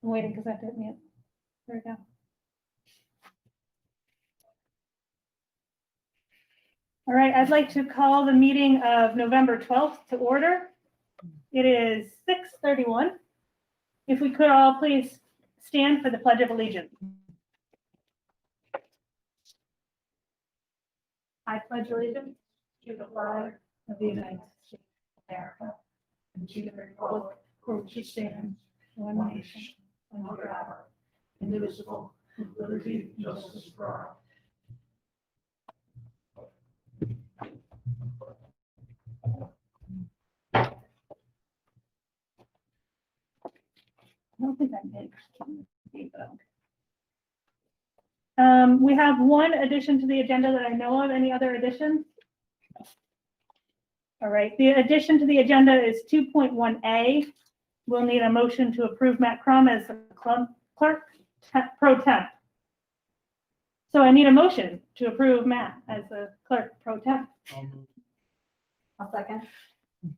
I'm waiting because I have to hit mute. There we go. All right, I'd like to call the meeting of November 12th to order. It is 6:31. If we could all please stand for the Pledge of Allegiance. I pledge allegiance to the flag of the United States of America and to the republic for which it stands, one nation, under God, indivisible, with liberty and justice for all. I don't think I made it. We have one addition to the agenda that I know of. Any other additions? All right, the addition to the agenda is 2.1A. We'll need a motion to approve Matt Crum as the club clerk pro temp. So I need a motion to approve Matt as the clerk pro temp. I'll second.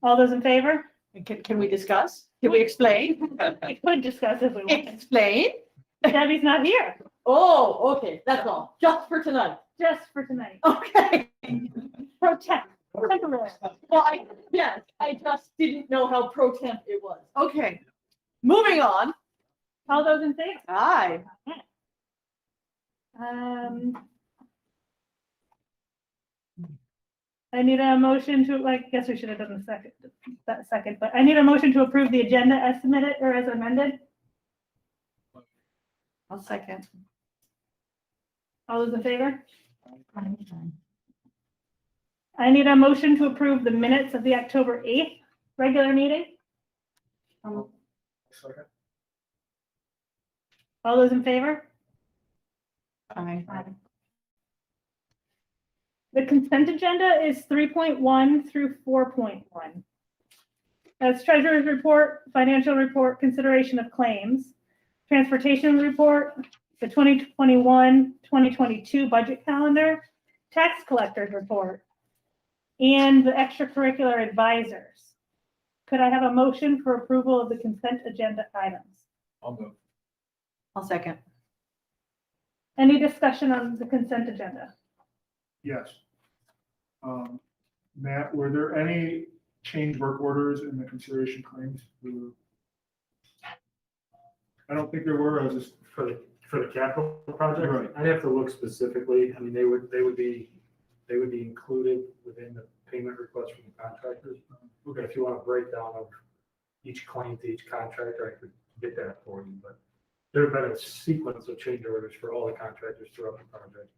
All those in favor? Can we discuss? Can we explain? We could discuss if we want. Explain? Debbie's not here, Oh, okay, that's all. Just for tonight. just for tonight. Okay. Pro temp, temporary. Well, I just didn't know how pro temp it was. Okay. Moving on. All those in favor? Aye. I need a motion to, I guess we should have done that second, but I need a motion to approve the agenda as submitted or as amended. I'll second. All those in favor? I need a motion to approve the minutes of the October 8th regular meeting. Second. All those in favor? Aye. The consent agenda is 3.1 through 4.1. That's treasurer's report, financial report, consideration of claims, transportation report, the 2021-2022 budget calendar, tax collector's report, and the extracurricular advisors. Could I have a motion for approval of the consent agenda items? I'll move. I'll second. Any discussion on the consent agenda? Yes. Matt, were there any change work orders in the consideration claims? I don't think there were. I was just For the capital project, Right. I'd have to look specifically. I mean, they would be included within the payment request from the contractors. Okay, if you want a breakdown of each claim to each contractor, I could get that for you, but there have been a sequence of change orders for all the contractors throughout the project.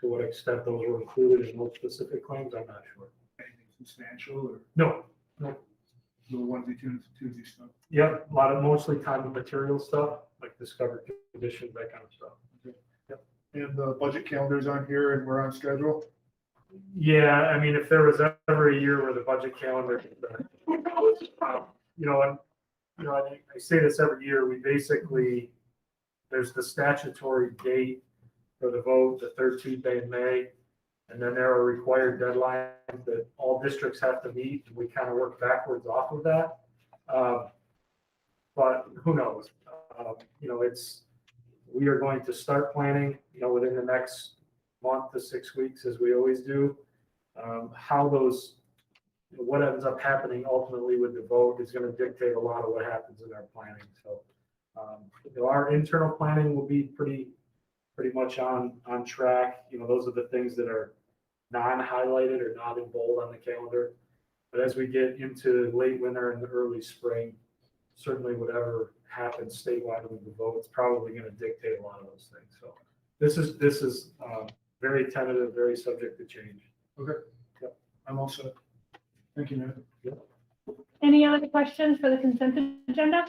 To what extent those were included in those specific claims, I'm not sure. anything substantial or No, little onesie, twosie stuff? yeah, a lot of mostly time and material stuff, like discovered conditions, that kind of stuff. And the budget calendar's on here and we're on schedule? Yeah, I mean, if there was ever a year where the budget calendar, I say this every year, we basically, there's the statutory date for the vote, the third Tuesday in May, and then there are required deadlines that all districts have to meet, and we kind of work backwards off of that. But who knows? We are going to start planning, within the next month to 6 weeks, as we always do. How what ends up happening ultimately with the vote is going to dictate a lot of what happens in our planning. So, our internal planning will be pretty much on track. Those are the things that are non-highlighted or not in bold on the calendar. But as we get into late winter and the early spring, certainly whatever happens statewide with the vote, it's probably going to dictate a lot of those things. So this is very tentative, very subject to change. Okay. Yep. I'm all set. Thank you, Matt. Yep. Any other questions for the consent agenda?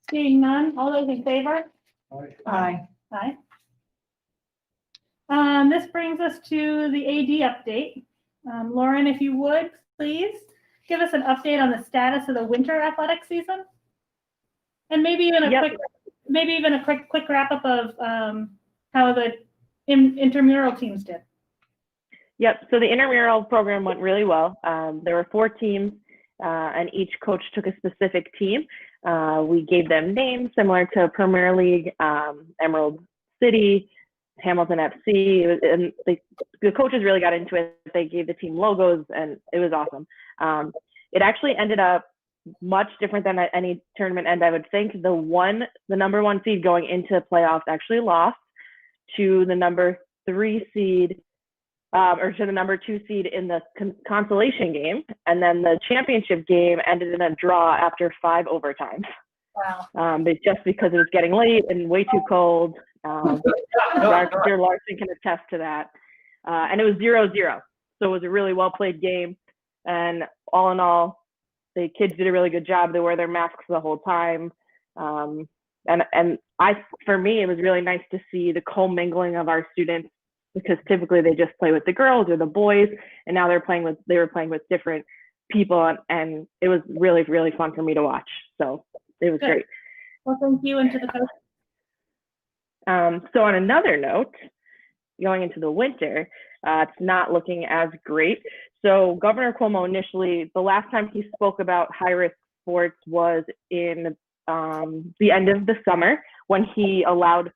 Seeing none, all those in favor? All right. Aye. Aye. This brings us to the AD update. Lauren, if you would, please give us an update on the status of the winter athletic season. And maybe even a quick wrap up of how the intramural teams did. Yep. So the intramural program went really well. There were 4 teams, and each coach took a specific team. We gave them names similar to Premier League, Emerald City, Hamilton FC, and the coaches really got into it. They gave the team logos, and it was awesome. It actually ended up much different than at any tournament end, I would think. The number 1 seed going into playoffs actually lost to the number 3 seed, or to the number 2 seed in the consolation game, and then the championship game ended in a draw after 5 overtimes. Wow. But just because it was getting late and way too cold. Dr. Larson can attest to that. And it was 0-0. So it was a really well played game. And all in all, the kids did a really good job. They wore their masks the whole time. For me, it was really nice to see the commingling of our students, because typically they just play with the girls or the boys, and now they were playing with different people, and it was really, really fun for me to watch. So it was great. Well, thank you, and to the coach. So on another note, going into the winter, it's not looking as great. So Governor Cuomo initially, the last time he spoke about high-risk sports was in the end of the summer, when he allowed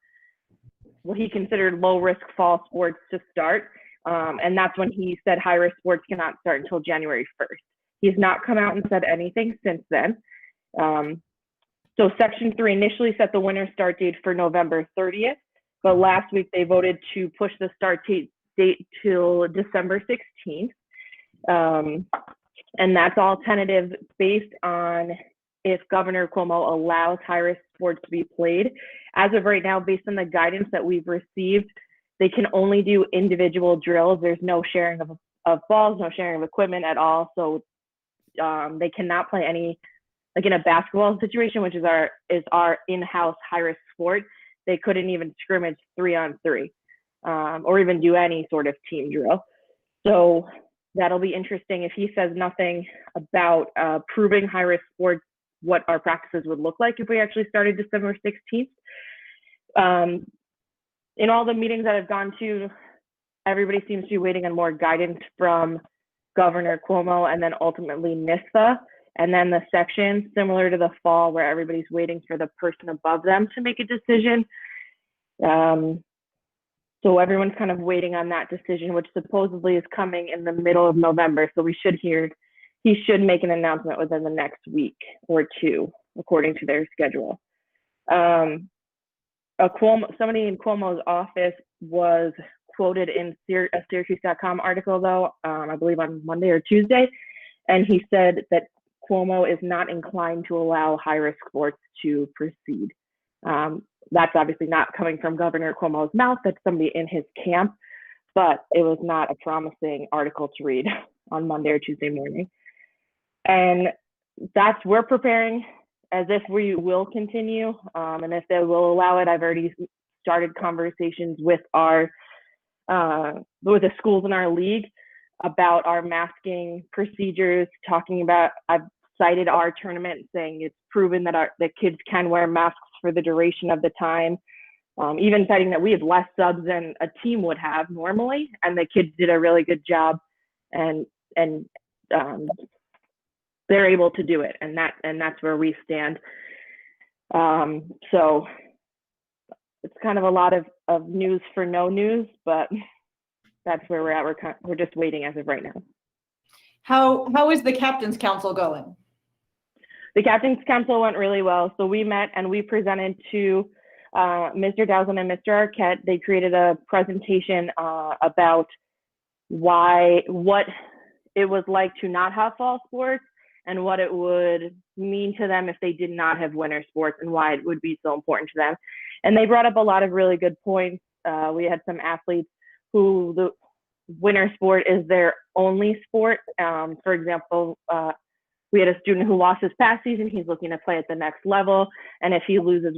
what he considered low-risk fall sports to start. And that's when he said high-risk sports cannot start until January 1st. He's not come out and said anything since then. So Section 3 initially set the winter start date for November 30th, but last week they voted to push the start date till December 16th. And that's all tentative based on if Governor Cuomo allows high-risk sports to be played. As of right now, based on the guidance that we've received, they can only do individual drills. There's no sharing of balls, no sharing of equipment at all. So they cannot play any, like in a basketball situation, which is our in-house high-risk sport, they couldn't even scrimmage 3-on-3 or even do any sort of team drill. So that'll be interesting if he says nothing about proving high-risk sports, what our practices would look like if we actually started December 16th. In all the meetings that I've gone to, everybody seems to be waiting on more guidance from Governor Cuomo and then ultimately NISA, and then the section, similar to the fall, where everybody's waiting for the person above them to make a decision. So everyone's kind of waiting on that decision, which supposedly is coming in the middle of November. So he should make an announcement within the next week or two, according to their schedule. Somebody in Cuomo's office was quoted in a Syracuse.com article, though, I believe on Monday or Tuesday, and he said that Cuomo is not inclined to allow high-risk sports to proceed. That's obviously not coming from Governor Cuomo's mouth. That's somebody in his camp, but it was not a promising article to read on Monday or Tuesday morning. And we're preparing as if we will continue, and if they will allow it. I've already started conversations with the schools in our league about our masking procedures, talking about, I've cited our tournament saying it's proven that the kids can wear masks for the duration of the time, even citing that we have less subs than a team would have normally, and the kids did a really good job, and they're able to do it, and that's where we stand. So it's kind of a lot of news for no news, but that's where we're at. We're just waiting as of right now. How is the Captain's Council going? The Captain's Council went really well. So we met and we presented to Mr. Dowson and Mr. Arquette. They created a presentation about what it was like to not have fall sports and what it would mean to them if they did not have winter sports and why it would be so important to them. And they brought up a lot of really good points. We had some athletes who the winter sport is their only sport. For example, we had a student who lost his past season. He's looking to play at the next level. And if he loses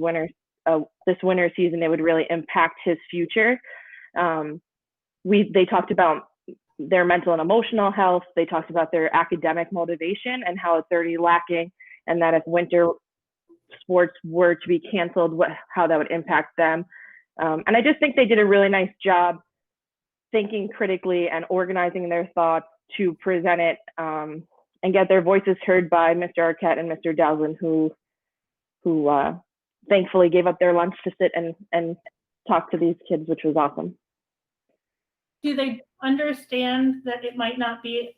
this winter season, it would really impact his future. They talked about their mental and emotional health. They talked about their academic motivation and how it's already lacking, and that if winter sports were to be canceled, how that would impact them. And I just think they did a really nice job thinking critically and organizing their thoughts to present it and get their voices heard by Mr. Arquette and Mr. Dowson, who thankfully gave up their lunch to sit and talk to these kids, which was awesome. Do they understand that it might not be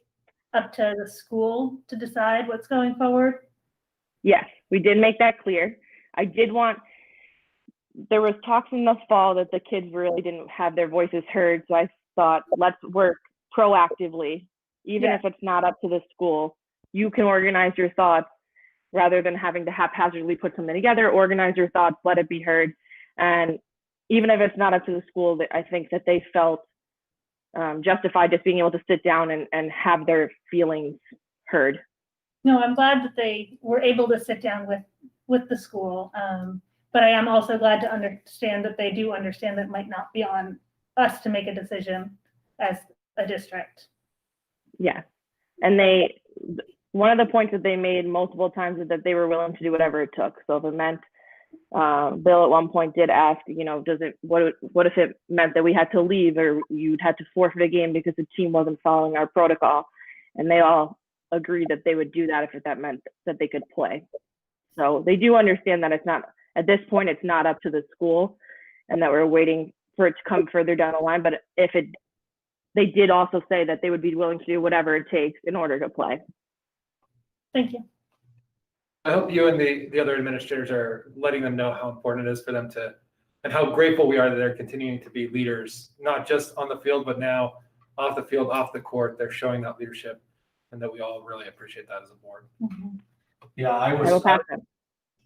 up to the school to decide what's going forward? Yes, we did make that clear. There was talks in the fall that the kids really didn't have their voices heard, so I thought, let's work proactively, even if it's not up to the school. You can organize your thoughts rather than having to haphazardly put something together. Organize your thoughts, let it be heard. And even if it's not up to the school, I think that they felt justified just being able to sit down and have their feelings heard. No, I'm glad that they were able to sit down with the school. But I am also glad to understand that they do understand that it might not be on us to make a decision as a district. Yeah. And one of the points that they made multiple times is that they were willing to do whatever it took. So if it meant, Bill at one point did ask, what if it meant that we had to leave or you'd had to forfeit a game because the team wasn't following our protocol? And they all agreed that they would do that if that meant that they could play. So they do understand that at this point, it's not up to the school and that we're waiting for it to come further down the line. But they did also say that they would be willing to do whatever it takes in order to play. Thank you. I hope you and the other administrators are letting them know how important it is for them and how grateful we are that they're continuing to be leaders, not just on the field, but now off the field, off the court. They're showing that leadership and that we all really appreciate that as a board. Mm-hmm. Yeah, I will pass it.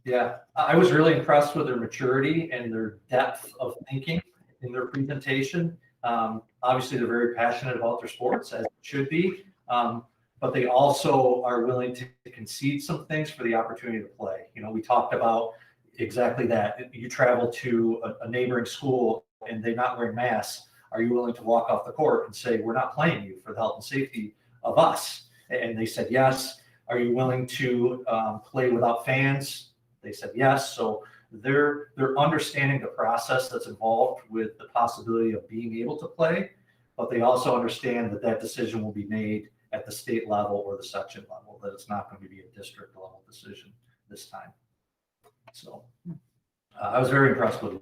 Yeah, I was really impressed with their maturity and their depth of thinking in their presentation. Obviously, they're very passionate about their sports, as it should be, but they also are willing to concede some things for the opportunity to play. We talked about exactly that. You travel to a neighboring school and they're not wearing masks. Are you willing to walk off the court and say, we're not playing you for the health and safety of us? And they said yes. Are you willing to play without fans? They said yes. So they're understanding the process that's involved with the possibility of being able to play, but they also understand that decision will be made at the state level or the section level, that it's not going to be a district level decision this time. So I was very impressed with it.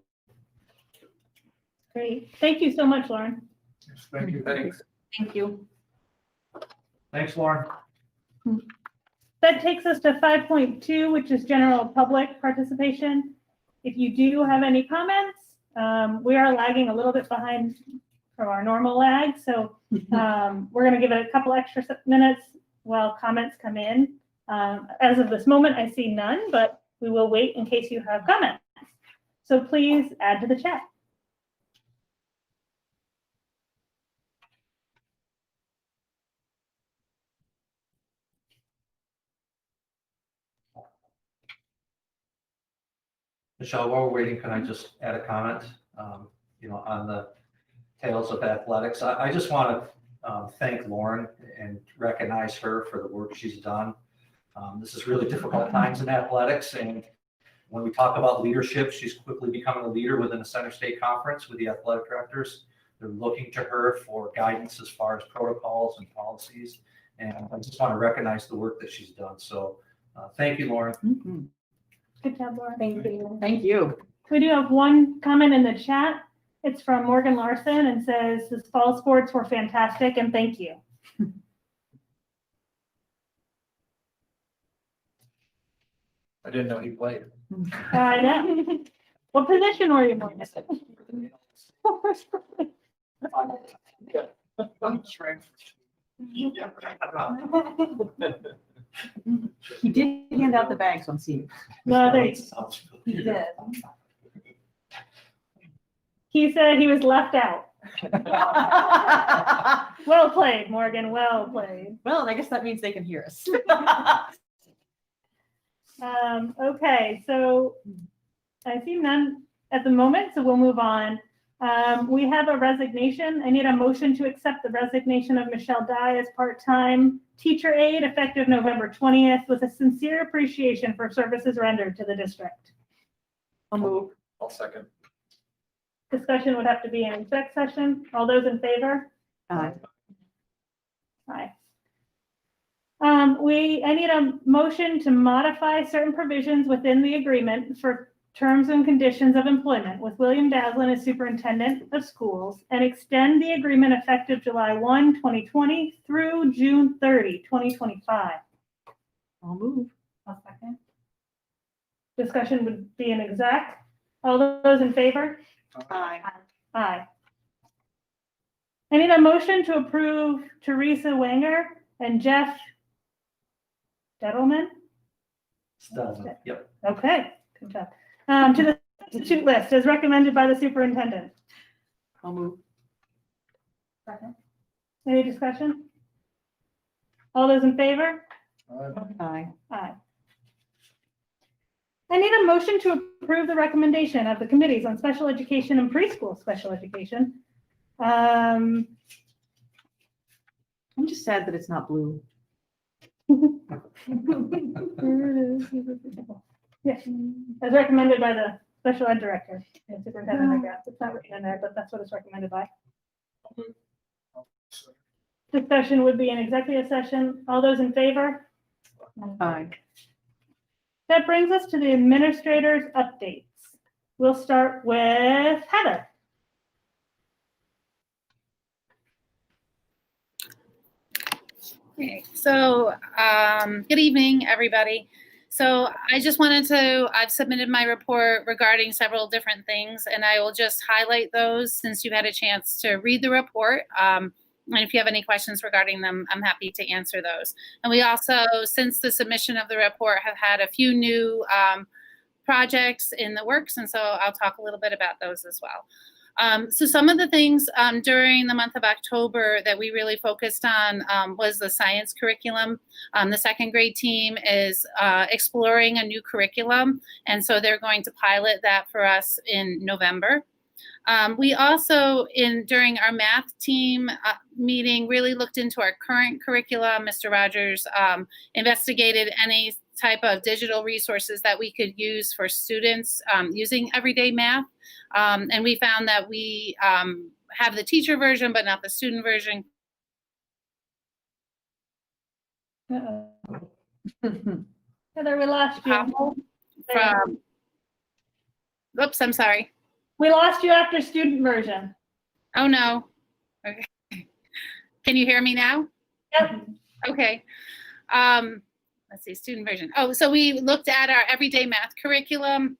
Great. Thank you so much, Lauren. Yes, thank you. Thanks. Thank you. Thanks, Lauren. That takes us to 5.2, which is general public participation. If you do have any comments, we are lagging a little bit behind from our normal lag. So we're going to give it a couple extra minutes while comments come in. As of this moment, I see none, but we will wait in case you have comments. So please add to the chat. Michelle, while we're waiting, can I just add a comment, on the tales of athletics? I just want to thank Lauren and recognize her for the work she's done. This is really difficult times in athletics. And when we talk about leadership, she's quickly becoming a leader within the Center State Conference with the athletic directors. They're looking to her for guidance as far as protocols and policies. And I just want to recognize the work that she's done. So thank you, Lauren. Mm-hmm. Good job, Lauren. Thank you. Thank you. We do have one comment in the chat. It's from Morgan Larson and says, this fall sports were fantastic and thank you. I didn't know he played. I know. What position were you, Morgan? He did hand out the bags on scene. No, there you He did. He said he was left out. Well played, Morgan. Well played. Well, I guess that means they can hear us. Okay, so I see none at the moment, so we'll move on. We have a resignation. I need a motion to accept the resignation of Michelle Dye as part-time teacher aide effective November 20th with a sincere appreciation for services rendered to the district. I'll move. I'll second. Discussion would have to be in exec session. All those in favor? Aye. Aye. I need a motion to modify certain provisions within the agreement for terms and conditions of employment with William Daslin as superintendent of schools and extend the agreement effective July 1, 2020 through June 30, 2025. I'll move. I'll second. Discussion would be an exec. All those in favor? Aye. Aye. I need a motion to approve Teresa Wanger and Jeff Dettelman. Yep. Okay, good job. To the substitute list as recommended by the superintendent. I'll move. Second. Any discussion? All those in favor? Aye. Aye. I need a motion to approve the recommendation of the committees on special education and preschool special education. I'm just sad that it's not blue. Yes, as recommended by the special ed director and superintendent, I guess. It's not written in there, but that's what it's recommended by. Discussion would be an executive session. All those in favor? Aye. That brings us to the administrator's updates. We'll start with Heather. Okay, so good evening, everybody. So I just wanted to, I've submitted my report regarding several different things, and I will just highlight those since you've had a chance to read the report. And if you have any questions regarding them, I'm happy to answer those. And we also, since the submission of the report, have had a few new projects in the works, and so I'll talk a little bit about those as well. So some of the things during the month of October that we really focused on was the science curriculum. The second grade team is exploring a new curriculum, and so they're going to pilot that for us in November. We also, during our math team meeting, really looked into our current curriculum. Mr. Rogers investigated any type of digital resources that we could use for students using everyday math. And we found that we have the teacher version, but not the student version. Heather, we lost you. Oops, I'm sorry. We lost you after student version. Oh, no. Okay. Can you hear me now? Yep. Okay. Let's see, student version. Oh, so we looked at our everyday math curriculum.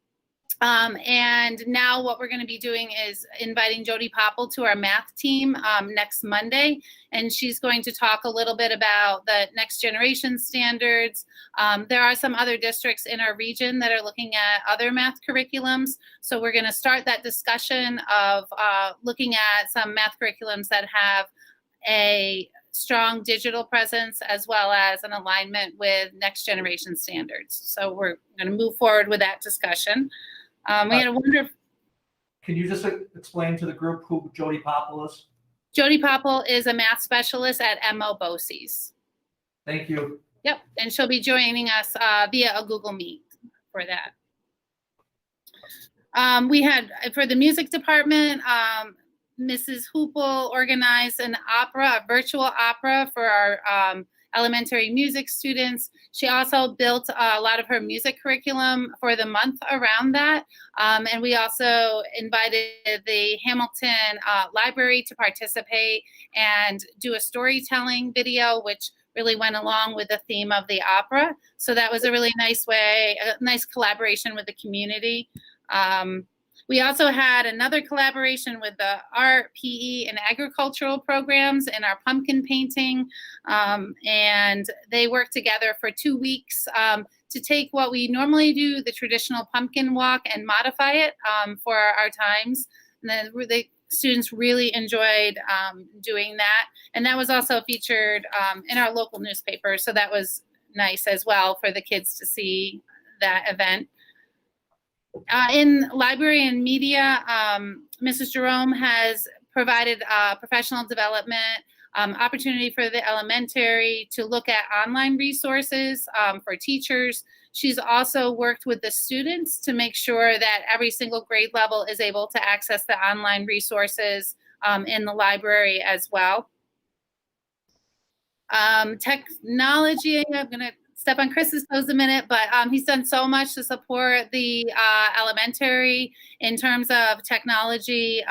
And now what we're going to be doing is inviting Jody Popple to our math team next Monday. And she's going to talk a little bit about the next generation standards. There are some other districts in our region that are looking at other math curriculums. So we're going to start that discussion of looking at some math curriculums that have a strong digital presence as well as an alignment with next generation standards. So we're going to move forward with that discussion. We had a wonderful. Can you just explain to the group who Jody Popple is? Jody Popple is a math specialist at MO BOCES. Thank you. Yep, and she'll be joining us via a Google Meet for that. We had, for the music department, Mrs. Hoople organized an opera, a virtual opera for our elementary music students. She also built a lot of her music curriculum for the month around that. And we also invited the Hamilton Library to participate and do a storytelling video, which really went along with the theme of the opera. So that was a really nice way, a nice collaboration with the community. We also had another collaboration with the art, PE, and agricultural programs in our pumpkin painting. And they worked together for 2 weeks to take what we normally do, the traditional pumpkin walk, and modify it for our times. And then the students really enjoyed doing that. And that was also featured in our local newspaper. So that was nice as well for the kids to see that event. In library and media, Mrs. Jerome has provided professional development opportunity for the elementary to look at online resources for teachers. She's also worked with the students to make sure that every single grade level is able to access the online resources in the library as well. Technology, I'm going to step on Chris's toes a minute, but he's done so much to support the elementary in terms of technology.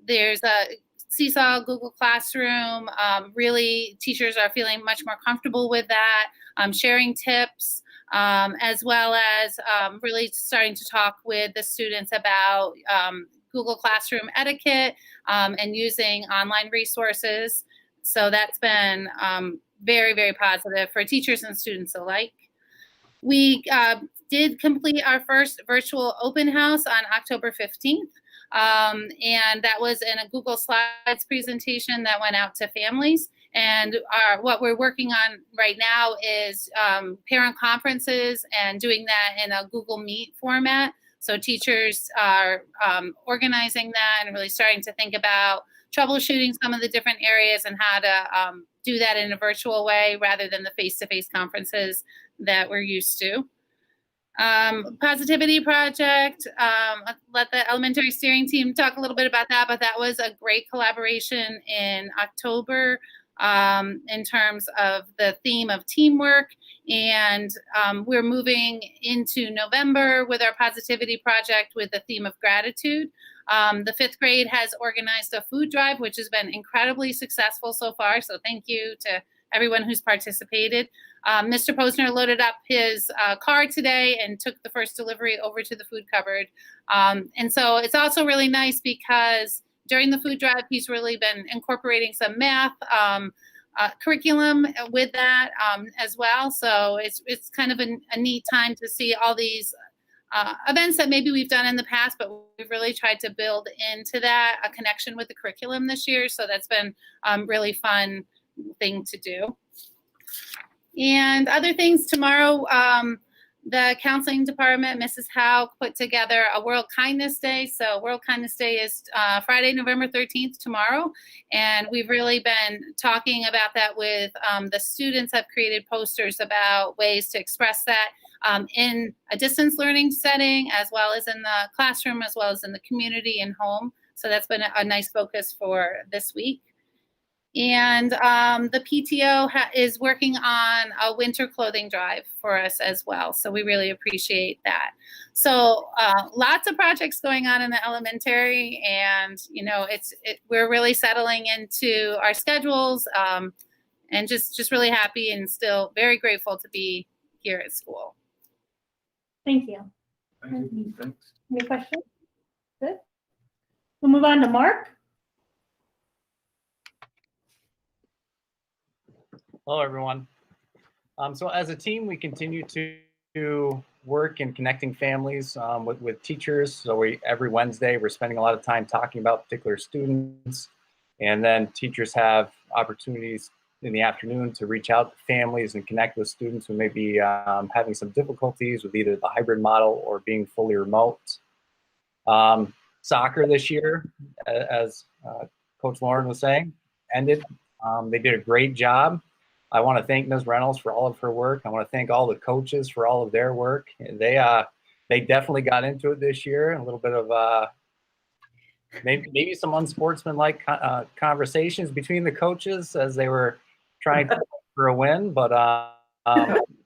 There's a Seesaw, Google Classroom. Really, teachers are feeling much more comfortable with that, sharing tips, as well as really starting to talk with the students about Google Classroom etiquette and using online resources. So that's been very, very positive for teachers and students alike. We did complete our first virtual open house on October 15th. And that was in a Google Slides presentation that went out to families. And what we're working on right now is parent conferences and doing that in a Google Meet format. So teachers are organizing that and really starting to think about troubleshooting some of the different areas and how to do that in a virtual way rather than the face-to-face conferences that we're used to. Positivity Project, let the elementary steering team talk a little bit about that, but that was a great collaboration in October in terms of the theme of teamwork. And we're moving into November with our Positivity Project with the theme of gratitude. The 5th grade has organized a food drive, which has been incredibly successful so far. So thank you to everyone who's participated. Mr. Posner loaded up his car today and took the first delivery over to the food cupboard. And so it's also really nice because during the food drive, he's really been incorporating some math curriculum with that as well. So it's kind of a neat time to see all these events that maybe we've done in the past, but we've really tried to build into that a connection with the curriculum this year. So that's been really fun thing to do. And other things, tomorrow, the counseling department, Mrs. Howe, put together a World Kindness Day. So World Kindness Day is Friday, November 13th, tomorrow. And we've really been talking about that with the students have created posters about ways to express that in a distance learning setting, as well as in the classroom, as well as in the community and home. So that's been a nice focus for this week. And the PTO is working on a winter clothing drive for us as well. So we really appreciate that. So lots of projects going on in the elementary, and you know, we're really settling into our schedules, and just really happy and still very grateful to be here at school. Thank you. Thank you. Thanks. Any questions? Good. We'll move on to Mark. Hello, everyone. So as a team, we continue to work in connecting families with teachers. So every Wednesday, we're spending a lot of time talking about particular students. And then teachers have opportunities in the afternoon to reach out to families and connect with students who may be having some difficulties with either the hybrid model or being fully remote. Soccer this year, as Coach Lauren was saying, ended. They did a great job. I want to thank Ms. Reynolds for all of her work. I want to thank all the coaches for all of their work. They definitely got into it this year. A little bit of maybe some unsportsmanlike conversations between the coaches as they were trying to for a win, but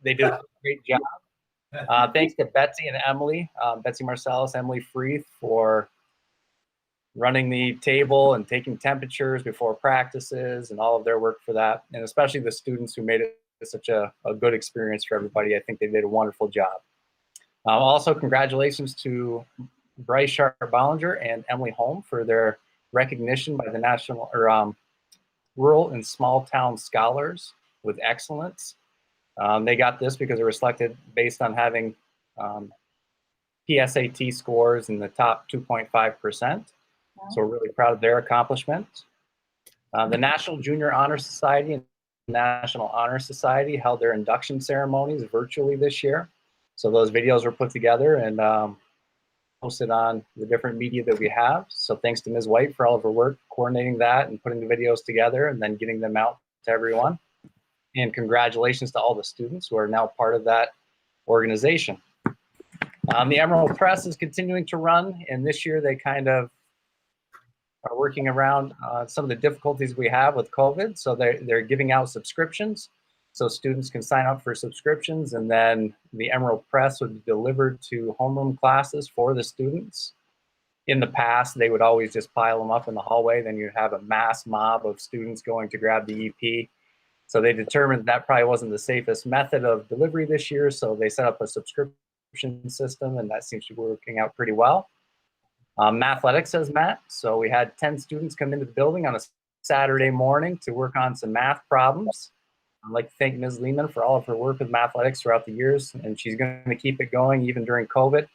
they did a great job. Thanks to Betsy and Emily, Betsy Marcellus, Emily Freeth, for running the table and taking temperatures before practices and all of their work for that. And especially the students who made it such a good experience for everybody. I think they did a wonderful job. Also, congratulations to Bryce Sharp-Bollinger and Emily Holm for their recognition by the National Rural and Small Town Scholars with Excellence. They got this because they were selected based on having PSAT scores in the top 2.5%. So we're really proud of their accomplishment. The National Junior Honor Society and National Honor Society held their induction ceremonies virtually this year. So those videos were put together and posted on the different media that we have. So thanks to Ms. White for all of her work coordinating that and putting the videos together and then getting them out to everyone. And congratulations to all the students who are now part of that organization. The Emerald Press is continuing to run, and this year they kind of are working around some of the difficulties we have with COVID. So they're giving out subscriptions. So students can sign up for subscriptions, and then the Emerald Press would be delivered to homeroom classes for the students. In the past, they would always just pile them up in the hallway. Then you'd have a mass mob of students going to grab the EP. So they determined that probably wasn't the safest method of delivery this year. So they set up a subscription system, and that seems to be working out pretty well. Mathletics has met. So we had 10 students come into the building on a Saturday morning to work on some math problems. I'd like to thank Ms. Lehman for all of her work with Mathletics throughout the years, and she's going to keep it going even during COVID.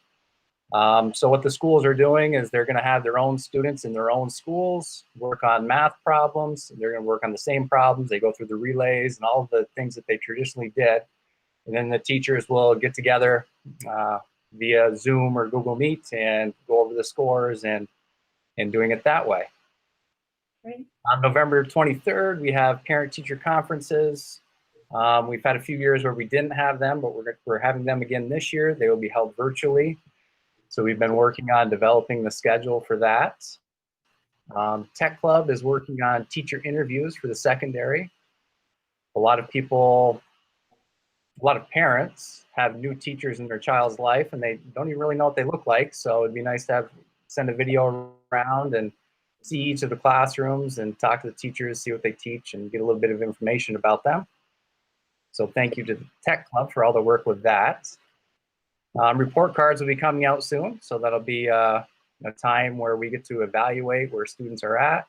So what the schools are doing is they're going to have their own students in their own schools work on math problems. They're going to work on the same problems. They go through the relays and all of the things that they traditionally did. And then the teachers will get together via Zoom or Google Meet and go over the scores and doing it that way. Great. On November 23rd, we have parent-teacher conferences. We've had a few years where we didn't have them, but we're having them again this year. They will be held virtually. So we've been working on developing the schedule for that. Tech Club is working on teacher interviews for the secondary. A lot of parents have new teachers in their child's life, and they don't even really know what they look like. So it'd be nice to send a video around and see each of the classrooms and talk to the teachers, see what they teach, and get a little bit of information about them. So thank you to the Tech Club for all the work with that. Report cards will be coming out soon. So that'll be a time where we get to evaluate where students are at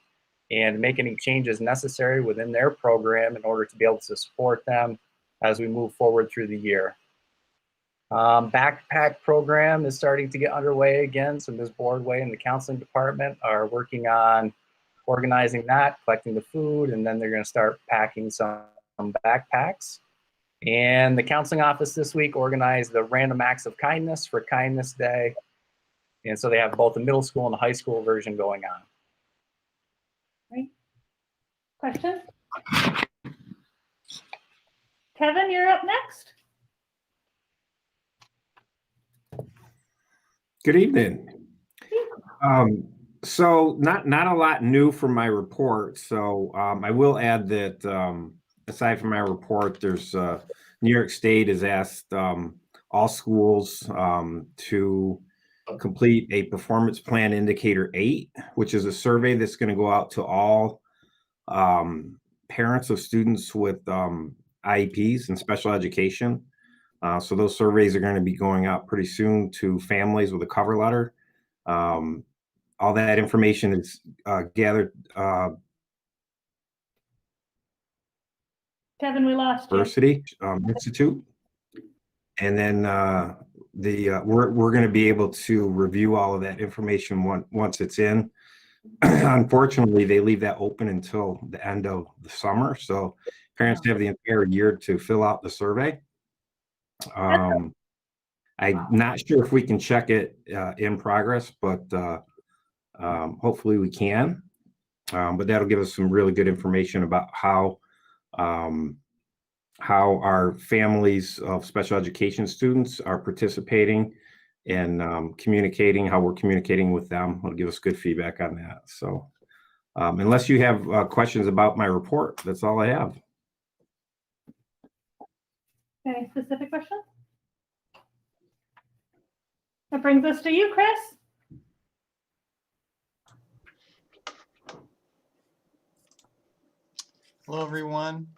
and make any changes necessary within their program in order to be able to support them as we move forward through the year. Backpack program is starting to get underway again. So Ms. Boardway and the counseling department are working on organizing that, collecting the food, and then they're going to start packing some backpacks. And the counseling office this week organized the Random Acts of Kindness for Kindness Day. And so they have both the middle school and the high school version going on. Great. Question? Kevin, you're up next. Good evening. So not a lot new from my report. So I will add that aside from my report, there's New York State has asked all schools to complete a performance plan indicator 8, which is a survey that's going to go out to all parents of students with IEPs and special education. So those surveys are going to be going out pretty soon to families with a cover letter. All that information is gathered. Kevin, we lost you. University Institute, and then we're going to be able to review all of that information once it's in. Unfortunately, they leave that open until the end of the summer, so parents have the entire year to fill out the survey. I'm not sure if we can check it in progress, but hopefully we can. But that'll give us some really good information about how our families of special education students are participating and communicating, how we're communicating with them. It'll give us good feedback on that. So unless you have questions about my report, that's all I have. Any specific question? That brings us to you, Chris. Hello, everyone.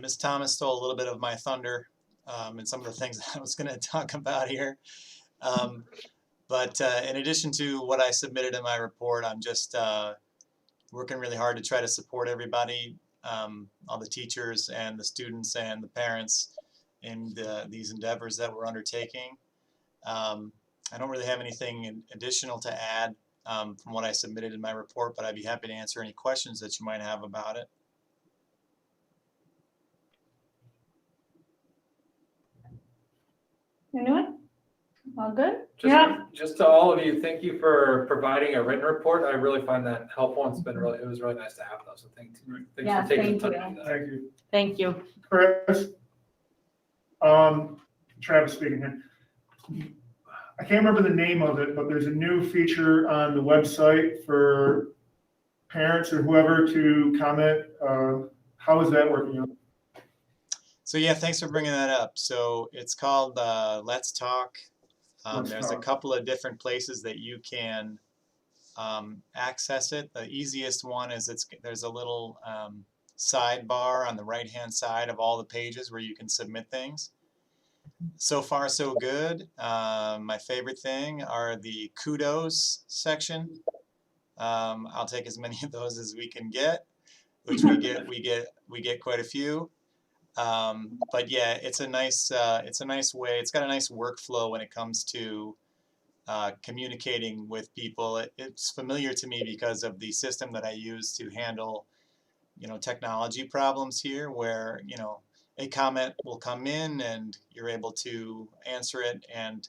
Ms. Thomas stole a little bit of my thunder and some of the things that I was going to talk about here. But in addition to what I submitted in my report, I'm just working really hard to try to support everybody, all the teachers and the students and the parents in these endeavors that we're undertaking. I don't really have anything additional to add from what I submitted in my report, but I'd be happy to answer any questions that you might have about it. Anyone? All good? Just to all of you, thank you for providing a written report. I really find that helpful. It was really nice to have those. So thanks for taking the time to do that. Thank you. Thank you. Chris, Travis speaking here. I can't remember the name of it, but there's a new feature on the website for parents or whoever to comment. How is that working out? So yeah, thanks for bringing that up. So it's called Let's Talk. There's a couple of different places that you can access it. The easiest one is there's a little sidebar on the right-hand side of all the pages where you can submit things. So far, so good. My favorite thing are the kudos section. I'll take as many of those as we can get, which we get quite a few. But yeah, it's a nice way. It's got a nice workflow when it comes to communicating with people. It's familiar to me because of the system that I use to handle, technology problems here, where, a comment will come in and you're able to answer it and,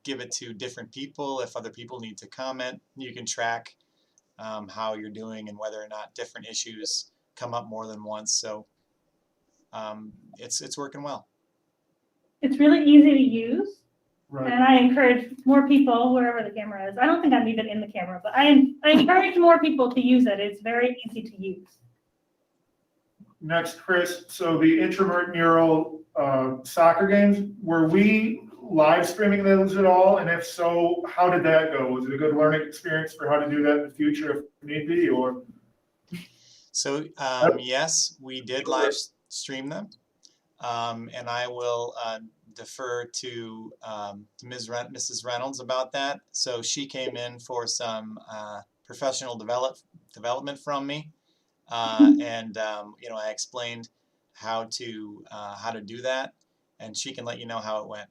give it to different people. If other people need to comment, you can track how you're doing and whether or not different issues come up more than once. So it's working well. It's really easy to use. Right. And I encourage more people, wherever the camera is. I don't think I'm even in the camera, but I encourage more people to use it. It's very easy to use. Next, Chris, so the intramural soccer games, were we live streaming those at all? And if so, how did that go? Was it a good learning experience for how to do that in the future if need be, or? So yes, we did live stream them. And I will defer to Mrs. Reynolds about that. So she came in for some professional development from me. And I explained how to do that, and she can let you know how it went.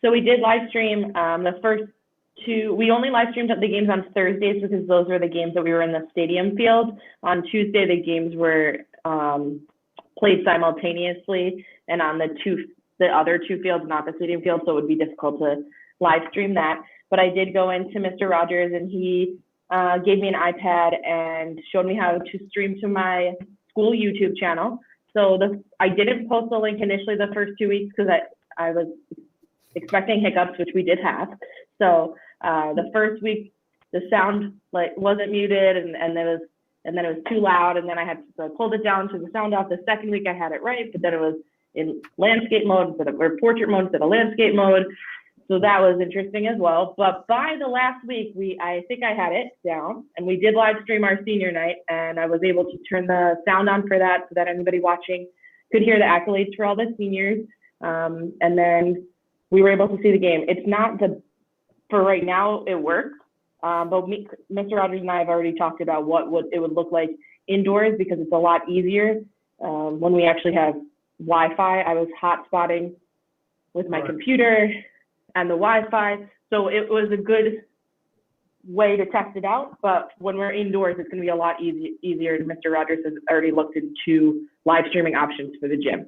So we did live stream the first two. We only live streamed the games on Thursdays because those were the games that we were in the stadium field. On Tuesday, the games were played simultaneously, and on the other two fields, not the stadium field, so it would be difficult to live stream that. But I did go into Mr. Rogers, and he gave me an iPad and showed me how to stream to my school YouTube channel. So I didn't post the link initially the first 2 weeks because I was expecting hiccups, which we did have. So the first week, the sound wasn't muted, and then it was too loud, and then I pulled it down to the sound off. The second week I had it right, but then it was in landscape mode or portrait mode instead of landscape mode. So that was interesting as well. But by the last week, I think I had it down, and we did live stream our senior night, and I was able to turn the sound on for that so that anybody watching could hear the accolades for all the seniors. And then we were able to see the game. It's not for right now, it works. But Mr. Rogers and I have already talked about what it would look like indoors, because it's a lot easier when we actually have Wi-Fi. I was hotspotting with my computer and the Wi-Fi, so it was a good way to test it out. But when we're indoors, it's going to be a lot easier. And Mr. Rogers has already looked into live streaming options for the gym.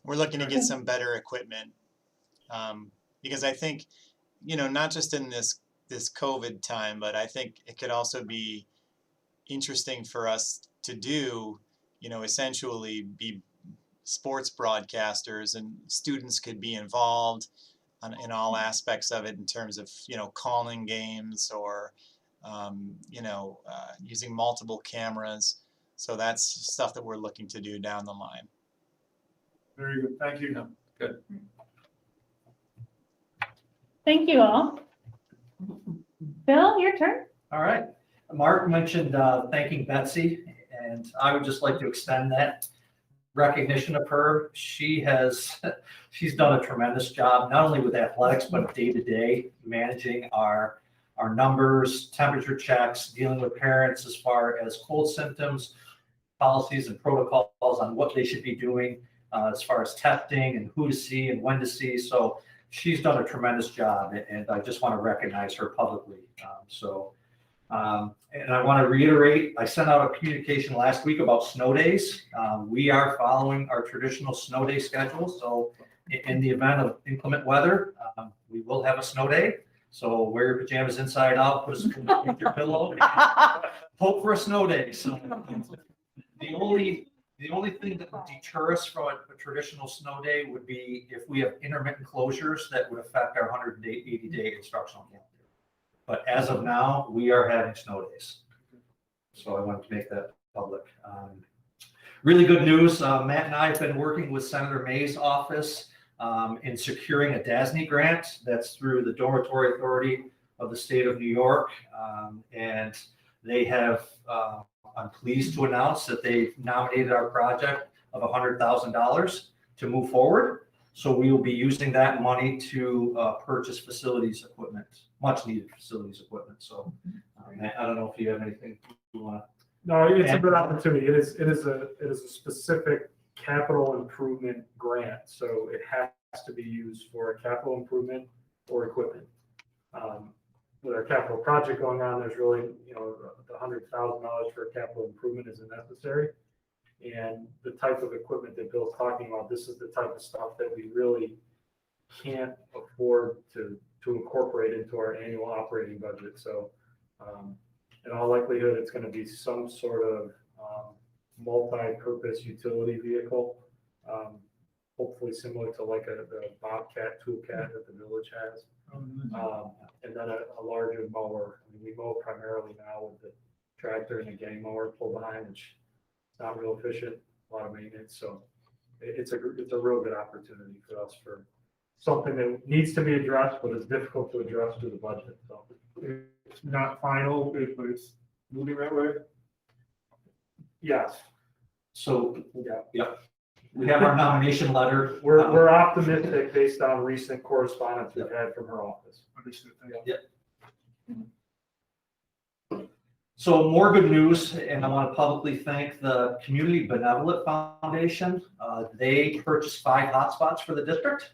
We're looking to get some better equipment because I think, not just in this COVID time, but I think it could also be interesting for us to do, essentially be sports broadcasters, and students could be involved in all aspects of it in terms of, calling games or, using multiple cameras. So that's stuff that we're looking to do down the line. Very good. Thank you. Good. Thank you all. Bill, your turn. All right. Mark mentioned thanking Betsy, and I would just like to extend that recognition of her. She's done a tremendous job, not only with athletics, but day to day managing our numbers, temperature checks, dealing with parents as far as cold symptoms, policies and protocols on what they should be doing as far as testing and who to see and when to see. So she's done a tremendous job, and I just want to recognize her publicly. And I want to reiterate, I sent out a communication last week about snow days. We are following our traditional snow day schedule. So in the event of inclement weather, we will have a snow day. So wear your pajamas inside out, put your pillow, hope for a snow day. So the only The only thing that would deter us from a traditional snow day would be if we have intermittent closures that would affect our 180-day instructional calendar. But as of now, we are having snow days. So I wanted to make that public. Really good news. Matt and I have been working with Senator May's office in securing a DASNY grant. That's through the Dormitory Authority of the state of New York. And they have, I'm pleased to announce that they've nominated our project of $100,000 to move forward. So we will be using that money to purchase facilities equipment, much needed facilities equipment. So Matt, I don't know if you have anything you want to. No, it's a good opportunity. It is a specific capital improvement grant, so it has to be used for a capital improvement or equipment. With our capital project going on, there's really, the $100,000 for a capital improvement isn't necessary. And the type of equipment that Bill's talking about, this is the type of stuff that we really can't afford to incorporate into our annual operating budget. So in all likelihood, it's going to be some sort of multi-purpose utility vehicle, hopefully similar to like the Bobcat toolcat that the village has. And then a larger mower. I mean, we mow primarily now with the tractor and a gang mower pull behind, which is not real efficient, a lot of maintenance. So it's a real good opportunity for us for something that needs to be addressed, but is difficult to address through the budget. So It's not final, but it's moving that way. yes, So yeah, we have our nomination letter. we're optimistic based on recent correspondence we've had from her office. Understood. Thank you. So more good news, and I want to publicly thank the Community Benevolent Foundation. They purchased 5 hotspots for the district.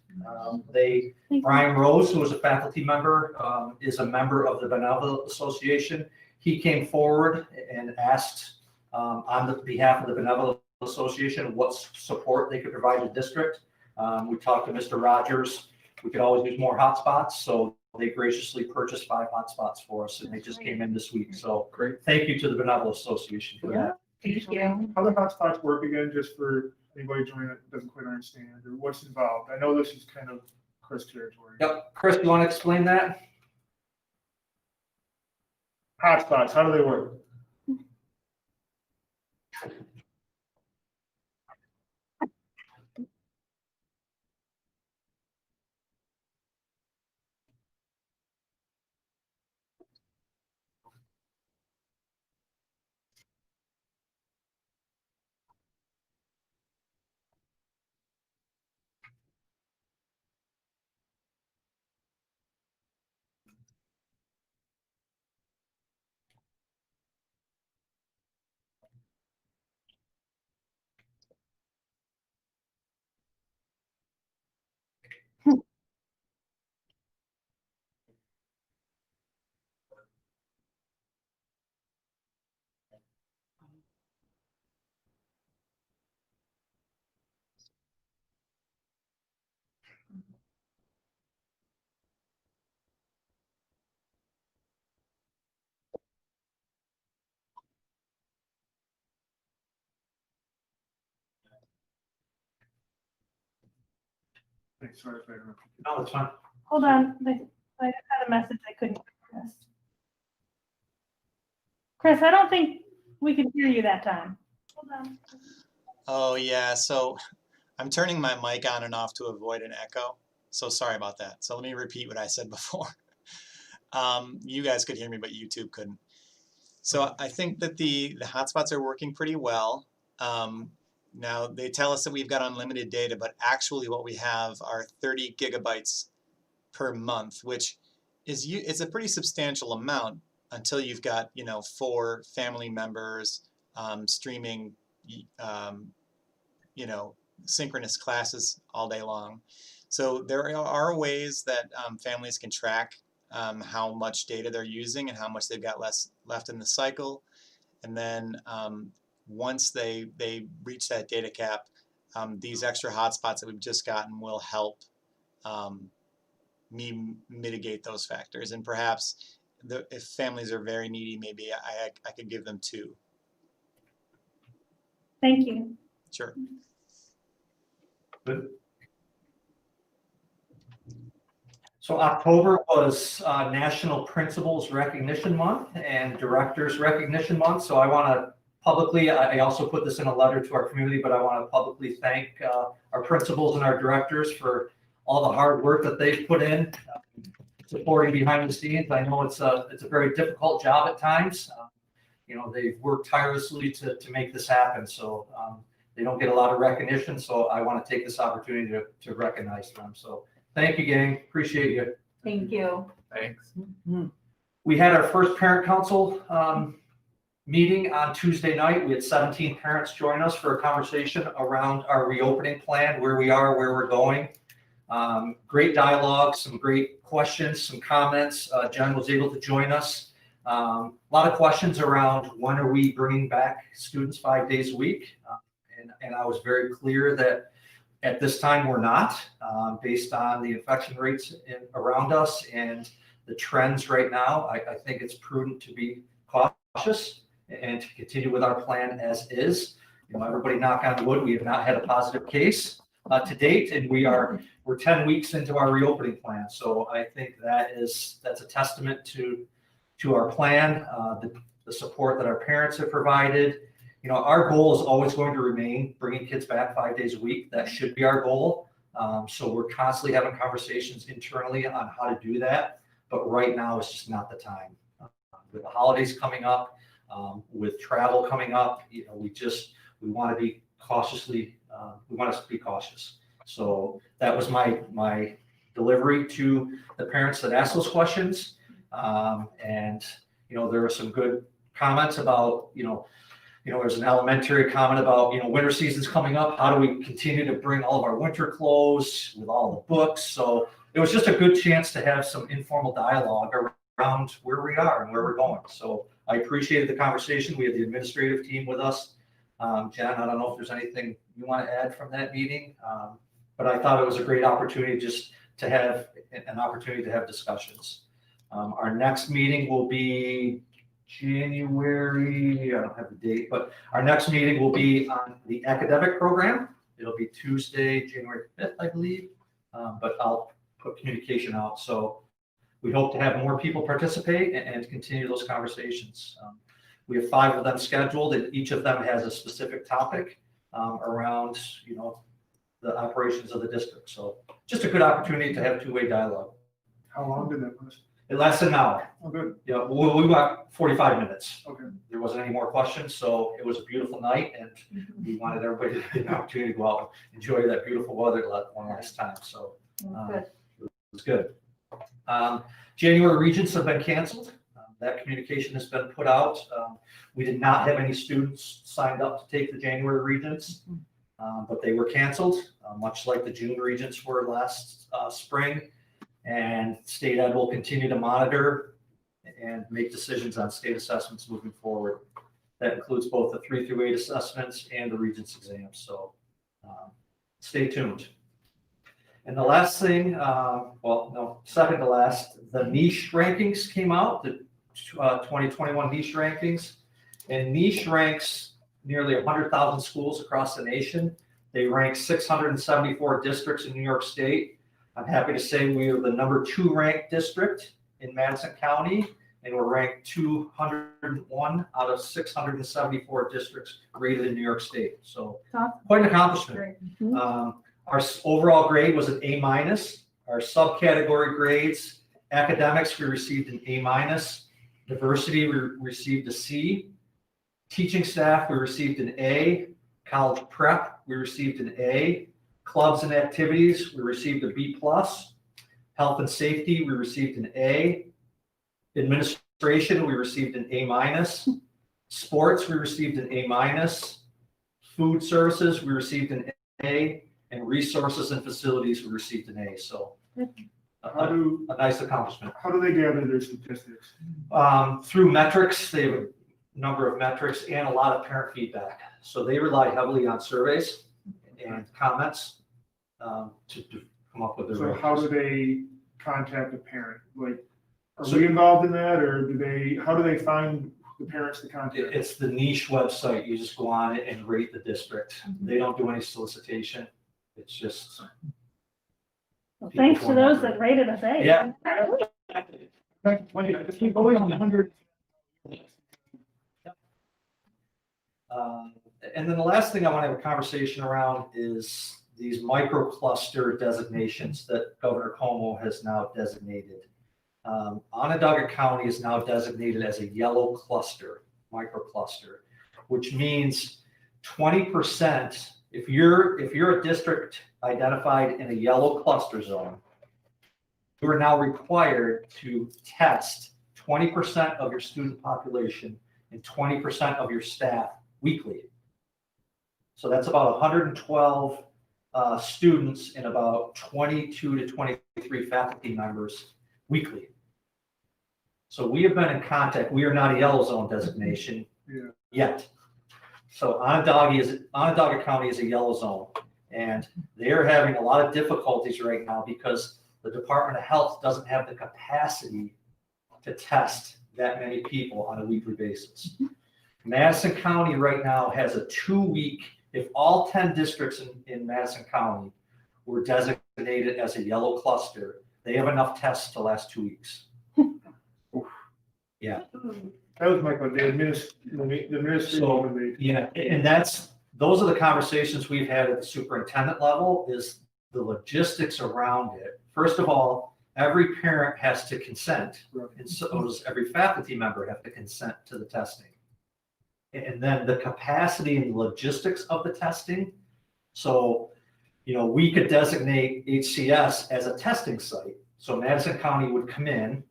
Brian Rose, who is a faculty member, is a member of the Benevolent Association. He came forward and asked on the behalf of the Benevolent Association what support they could provide the district. We talked to Mr. Rogers. We could always use more hotspots, so they graciously purchased 5 hotspots for us, and they just came in this week. So Great. thank you to the Benevolent Association for that. Thank you. How do hotspots work again, just for anybody joining that doesn't quite understand, or what's involved? I know this is kind of Chris territory. Yep, Chris, you want to explain that? Hotspots, how do they work? Thanks, sorry if I interrupted. No, that's fine. Hold on, I had a message I couldn't hear, Chris. Chris, I don't think we could hear you that time. Hold on. Oh, yeah. So I'm turning my mic on and off to avoid an echo. So sorry about that. So let me repeat what I said before. You guys could hear me, but YouTube couldn't. So I think that the hotspots are working pretty well. Now they tell us that we've got unlimited data, but actually what we have are 30 gigabytes per month, which is it's a pretty substantial amount until you've got 4 family members streaming synchronous classes all day long. So there are ways that families can track how much data they're using and how much they've got left in the cycle. And then once they reach that data cap, these extra hotspots that we've just gotten will help me mitigate those factors. And perhaps if families are very needy, maybe I could give them 2. Thank you. Sure. Good. So October was National Principals Recognition Month and Directors Recognition Month. So I want to publicly, I also put this in a letter to our community, but I want to publicly thank our principals and our directors for all the hard work that they've put in, supporting behind the scenes. I know it's a very difficult job at times. They've worked tirelessly to make this happen. So they don't get a lot of recognition. So I want to take this opportunity to recognize them. So thank you, gang. Appreciate you. Thank you. Thanks. We had our first parent council meeting on Tuesday night. We had 17 parents join us for a conversation around our reopening plan, where we are, where we're going. Great dialogue, some great questions, some comments. Jen was able to join us. A lot of questions around when are we bringing back students 5 days a week? And I was very clear that at this time we're not, based on the infection rates around us and the trends right now. I think it's prudent to be cautious and to continue with our plan as is. Everybody knock on wood, we have not had a positive case to date, and we're 10 weeks into our reopening plan. So I think that's a testament to our plan, the support that our parents have provided. Our goal is always going to remain bringing kids back 5 days a week. That should be our goal. So we're constantly having conversations internally on how to do that. But right now, it's just not the time. With the holidays coming up, with travel coming up, we want to be we want us to be cautious. So that was my delivery to the parents that asked those questions. And there were some good comments about, there's an elementary comment about, winter season's coming up. How do we continue to bring all of our winter clothes with all the books? So it was just a good chance to have some informal dialogue around where we are and where we're going. So I appreciated the conversation. We had the administrative team with us. Jen, I don't know if there's anything you want to add from that meeting, but I thought it was a great opportunity just to have an opportunity to have discussions. Our next meeting will be January, I don't have the date, but our next meeting will be on the academic program. It'll be Tuesday, January 5th, I believe, but I'll put communication out. So we hope to have more people participate and continue those conversations. We have 5 of them scheduled, and each of them has a specific topic around, the operations of the district. So just a good opportunity to have two-way dialogue. How long did that last? It lasted an hour. Oh, good. Yeah, we got 45 minutes. Okay. There wasn't any more questions, so it was a beautiful night, and we wanted everybody to get an opportunity to go out and enjoy that beautiful weather one last time. So it was good. January regents have been canceled. That communication has been put out. We did not have any students signed up to take the January regents, but they were canceled, much like the June regents were last spring. And state ed will continue to monitor and make decisions on state assessments moving forward. That includes both the 3 through 8 assessments and the regents exams. So stay tuned. And the last thing, second to last, the niche rankings came out, the 2021 niche rankings. And niche ranks nearly 100,000 schools across the nation. They rank 674 districts in New York State. I'm happy to say we are the number 2 ranked district in Madison County, and we're ranked 201 out of 674 districts rated in New York State. So quite an accomplishment. Our overall grade was an A-. Our subcategory grades, academics, we received an A-. Diversity, we received a C. Teaching staff, we received an A. College prep, we received an A. Clubs and activities, we received a B+. Health and safety, we received an A. Administration, we received an A-. Sports, we received an A-. Food services, we received an A. And resources and facilities, we received an A. So a nice accomplishment. How do they gather their statistics? Through metrics, they have a number of metrics and a lot of parent feedback. So they rely heavily on surveys and comments to come up with their So rankings. how do they contact a parent? Like, are we involved in that, or how do they find the parents to contact? It's the niche website. You just go on it and rate the district. They don't do any solicitation. It's just. Well, thanks to those that rated us A. Yeah. Keep going on 100. And then the last thing I want to have a conversation around is these microcluster designations that Governor Cuomo has now designated. Onondaga County is now designated as a yellow cluster, microcluster, which means 20%. If you're a district identified in a yellow cluster zone, you are now required to test 20% of your student population and 20% of your staff weekly. So that's about 112 students and about 22 to 23 faculty members weekly. So we have been in contact. We are not a yellow zone designation yet. So Onondaga County is a yellow zone, and they're having a lot of difficulties right now because the Department of Health doesn't have the capacity to test that many people on a weekly basis. Madison County right now has a 2-week, if all 10 districts in Madison County were designated as a yellow cluster, they have enough tests to last 2 weeks. Yeah. That was my question, the administrative. So, yeah, and those are the conversations we've had at the superintendent level, is the logistics around it. First of all, every parent has to consent, and so does every faculty member have to consent to the testing. And then the capacity and logistics of the testing. So, we could designate HCS as a testing site. So Madison County would come in,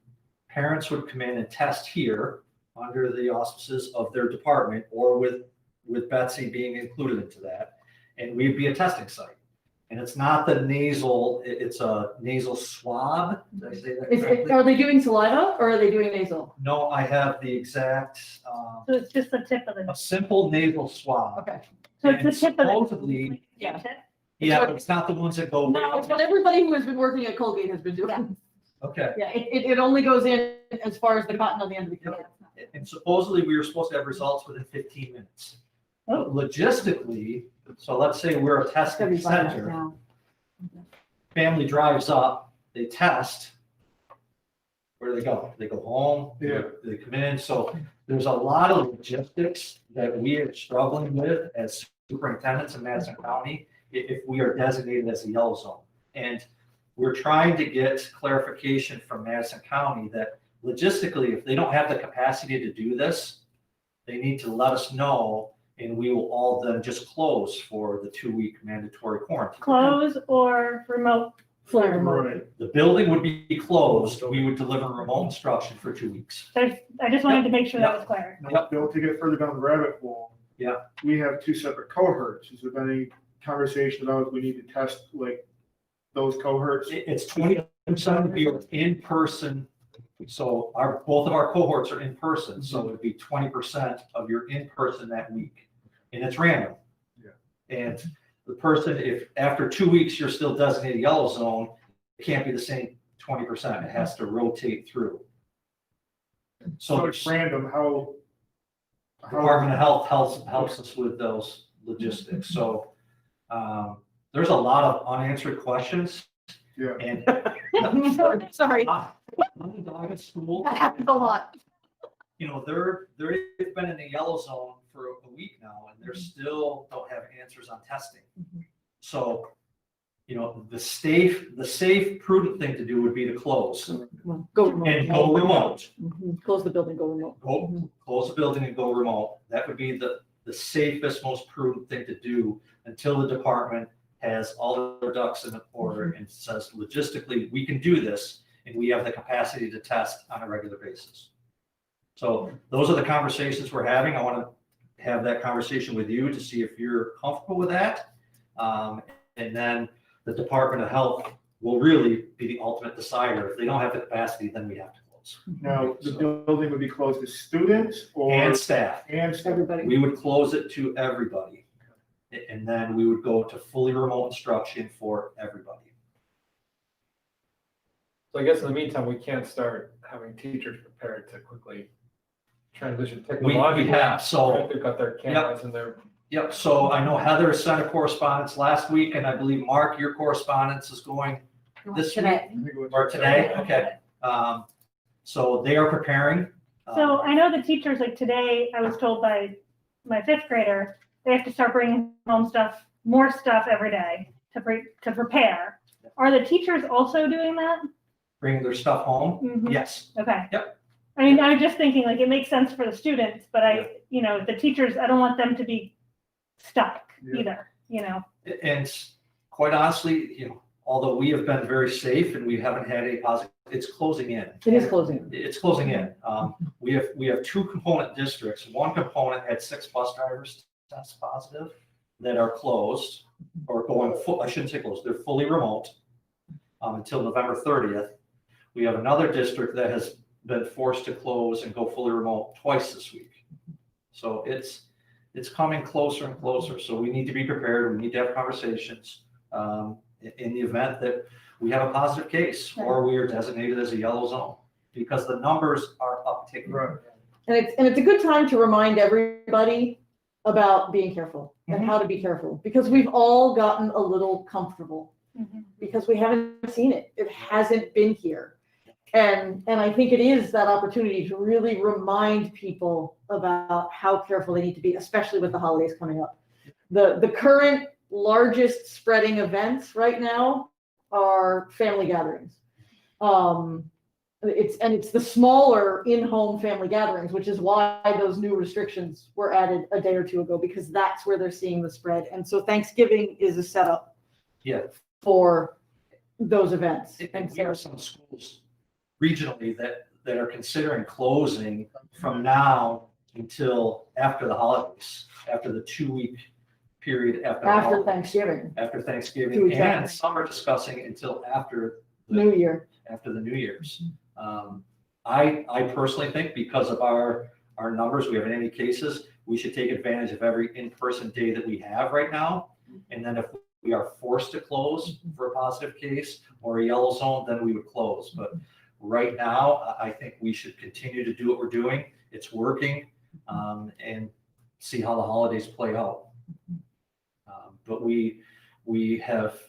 parents would come in and test here under the auspices of their department, or with Betsy being included into that. And we'd be a testing site. And it's not the nasal, it's a nasal swab. Did I say that correctly? Are they doing saliva or are they doing nasal? No, I have the exact, So it's just the tip of a the, simple nasal swab. Okay. so it's the And tip of the. supposedly- Yeah. Yeah, but it's not the ones that go. No, it's what everybody who has been working at Colgate has been doing. Okay. Yeah, it only goes in as far as the cotton on the end of the can. And supposedly we were supposed to have results within 15 minutes. Oh. But logistically, so let's say we're a testing center, family drives up, they test. Where do they go? They go home, they come in. So there's a lot of logistics that we are struggling with as superintendents in Madison County if we are designated as a yellow zone. And we're trying to get clarification from Madison County that logistically, if they don't have the capacity to do this, they need to let us know, and we will all then just close for the 2-week mandatory quarantine. Close or remote? Flare. Right. The building would be closed. We would deliver remote instruction for 2 weeks. I just wanted to make sure that was clear. Now, Bill, to get further down the rabbit hole. Yeah. We have 2 separate cohorts. Has there been any conversation about if we need to test like those cohorts? It's 20% of your in-person. So both of our cohorts are in person. So it'd be 20% of your in-person that week. And it's random. Yeah. And the person, if after 2 weeks you're still designated yellow zone, it can't be the same 20%. It has to rotate through. So it's random, how? Department of Health helps us with those logistics. So there's a lot of unanswered questions. Yeah. And Sorry, Onondaga School, that happens a lot. they've been in the yellow zone for a week now, and they're still don't have answers on testing. So, the safe, prudent thing to do would be to close Go remote. and go remote. Close the building, go remote. Close the building and go remote. That would be the safest, most prudent thing to do until the department has all their ducks in order and says logistically, we can do this and we have the capacity to test on a regular basis. So those are the conversations we're having. I want to have that conversation with you to see if you're comfortable with that. And then the Department of Health will really be the ultimate decider. If they don't have the capacity, then we have to close. Now, the building would be closed to students or? And staff. And staff. Everybody. We would close it to everybody. And then we would go to fully remote instruction for everybody. So I guess in the meantime, we can't start having teachers prepared to quickly transition We technologically. have, so, They've got their cameras and their. yep, so I know Heather sent a correspondence last week, and I believe, Mark, your correspondence is going this week or today, okay. So they are preparing. So I know the teachers, like today, I was told by my 5th grader, they have to start bringing home stuff, more stuff every day to prepare. Are the teachers also doing that? Bringing their stuff home? Mhm. Yes. Okay. Yep. I mean, I was just thinking like it makes sense for the students, but the teachers, I don't want them to be stuck either, And quite honestly, although we have been very safe and we haven't had a positive, it's closing in. It is closing. It's closing in. We have 2 component districts. One component had 6 bus drivers test positive that are closed or going full, I shouldn't say closed, they're fully remote until November 30th. We have another district that has been forced to close and go fully remote twice this week. So it's coming closer and closer. So we need to be prepared. We need to have conversations in the event that we have a positive case or we are designated as a yellow zone, because the numbers are upticking. Right. And it's a good time to remind everybody about being careful and how to be careful, because we've all gotten a little comfortable because we haven't seen it. It hasn't been here. And I think it is that opportunity to really remind people about how careful they need to be, especially with the holidays coming up. The current largest spreading events right now are family gatherings. It's the smaller in-home family gatherings, which is why those new restrictions were added a day or 2 ago, because that's where they're seeing the spread. And so Thanksgiving is a setup for those events. And there are some schools regionally that are considering closing from now until after the holidays, after the 2-week period after Thanksgiving. After 2 Thanksgiving, weeks and after. some are discussing until after New Year. After the New Year's. I personally think because of our numbers, we haven't any cases, we should take advantage of every in-person day that we have right now. And then if we are forced to close for a positive case or a yellow zone, then we would close. But right now, I think we should continue to do what we're doing. It's working, and see how the holidays play out. But we have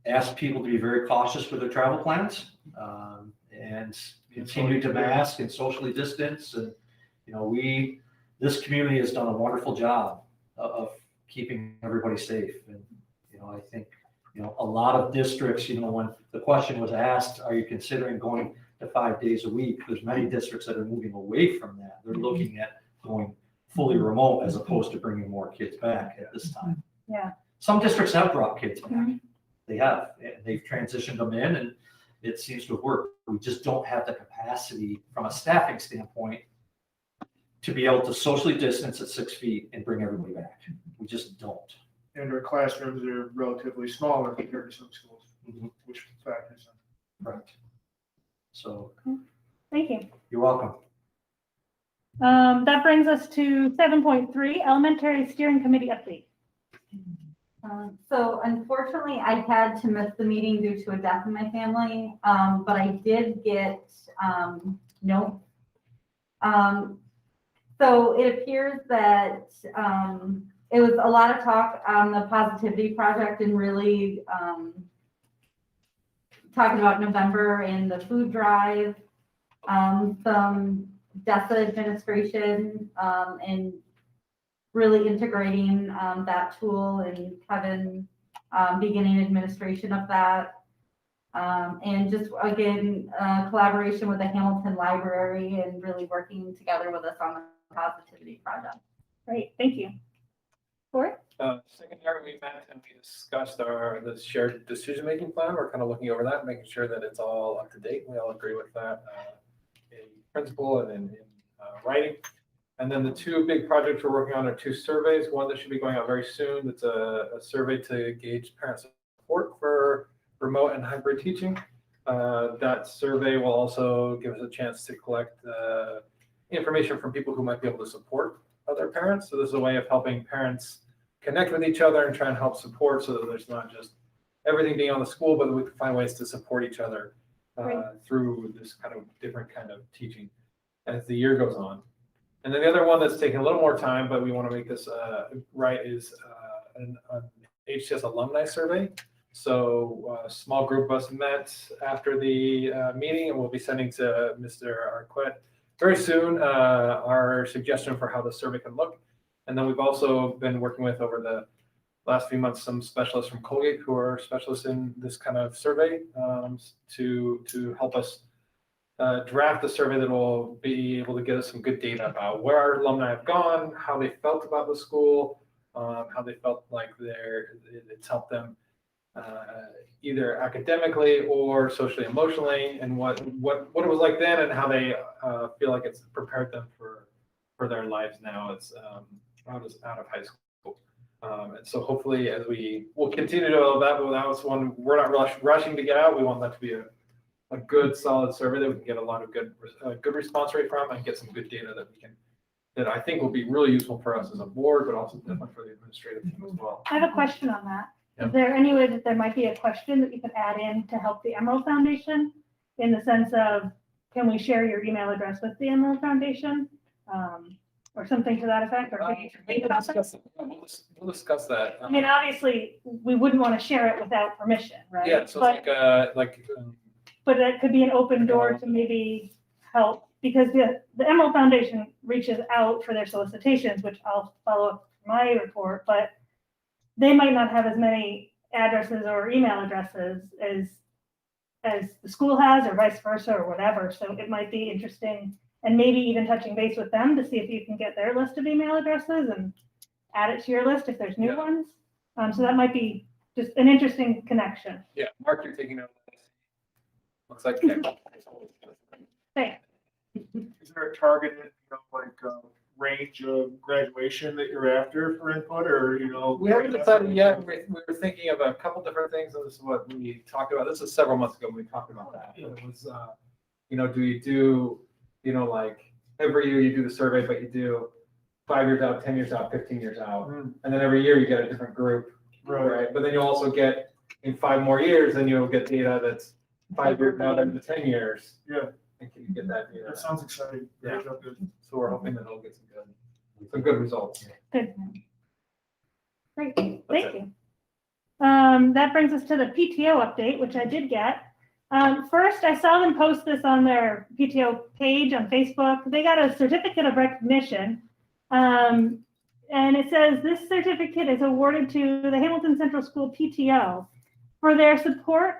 asked people to be very cautious with their travel plans, and continue to mask and socially distance. And, this community has done a wonderful job of keeping everybody safe. And, I think, a lot of districts, when the question was asked, are you considering going to 5 days a week? There's many districts that are moving away from that. They're looking at going fully remote as opposed to bringing more kids back at this time. Yeah. Some districts have brought kids back. They have. They've transitioned them in, and it seems to have worked. We just don't have the capacity from a staffing standpoint to be able to socially distance at 6 feet and bring everybody back. We just don't. And our classrooms are relatively smaller compared to some schools, which factors in. Right. So Thank you. you're welcome. That brings us to 7.3, elementary steering committee update. So unfortunately, I had to miss the meeting due to a death in my family, but I did get notes. So it appears that it was a lot of talk on the Positivity Project and really talking about November and the food drive, some DESA administration, and really integrating that tool, and Kevin beginning administration of that. And just again, collaboration with the Hamilton Library and really working together with us on the Positivity Project. Great, thank you. Corey? Secondary, we met and we discussed the shared decision-making plan. We're kind of looking over that, making sure that it's all up to date. We all agree with that in principle and in writing. And then the 2 big projects we're working on are 2 surveys. One that should be going out very soon. It's a survey to gauge parent support for remote and hybrid teaching. That survey will also give us a chance to collect information from people who might be able to support other parents. So this is a way of helping parents connect with each other and try and help support, so that there's not just everything being on the school, but we can find ways to support each other through this kind of different kind of teaching as the year goes on. And then the other one that's taking a little more time, but we want to make this right, is an HCS alumni survey. So a small group of us met after the meeting, and we'll be sending to Mr. Arquette very soon our suggestion for how the survey can look. And then we've also been working with, over the last few months, some specialists from Colgate who are specialists in this kind of survey to help us draft a survey that will be able to get us some good data about where our alumni have gone, how they felt about the school, how they felt like it's helped them either academically or socially, emotionally, and what it was like then, and how they feel like it's prepared them for their lives now as out of high school. And so hopefully, as we'll continue to do that, but that was one we're not rushing to get out. We want that to be a good, solid survey that we can get a lot of good response rate from, and get some good data that I think will be really useful for us as a board, but also definitely for the administrative team as well. I have a question on that. Yep. Is there any way that there might be a question that you could add in to help the Emerald Foundation, in the sense of, can we share your email address with the Emerald Foundation? Or something to that effect? Or could you think about that? We'll discuss that. I mean, obviously, we wouldn't want to share it without permission, right? Yeah, so But- it's But it could be an open door to maybe help, because the Emerald Foundation reaches out for their solicitations, which I'll follow up my report, but they might not have as many addresses or email addresses as the school has, or vice versa, or whatever. So it might be interesting, and maybe even touching base with them to see if you can get their list of email addresses and add it to your list if there's new ones. So that might be just an interesting connection. Yeah, Mark, you're taking note of this. Looks like. Thanks. Is there a targeted, range of graduation that you're after for input, or, We haven't decided yet. We were thinking of a couple different things, and this is what we talked about. This was several months ago when we talked about that. It was, do you do, like every year you do the survey, but you do 5 years out, 10 years out, 15 years out, and then every year you get a different group, right? But then you'll also get, in 5 more years, then you'll get data that's 5 years out into 10 years. Yeah. And can you get that data? That sounds exciting. Yeah. So we're hoping that it'll get some good results. Good. Great, thank you. That brings us to the PTO update, which I did get. First, I saw them post this on their PTO page on Facebook. They got a certificate of recognition. And it says, this certificate is awarded to the Hamilton Central School PTO for their support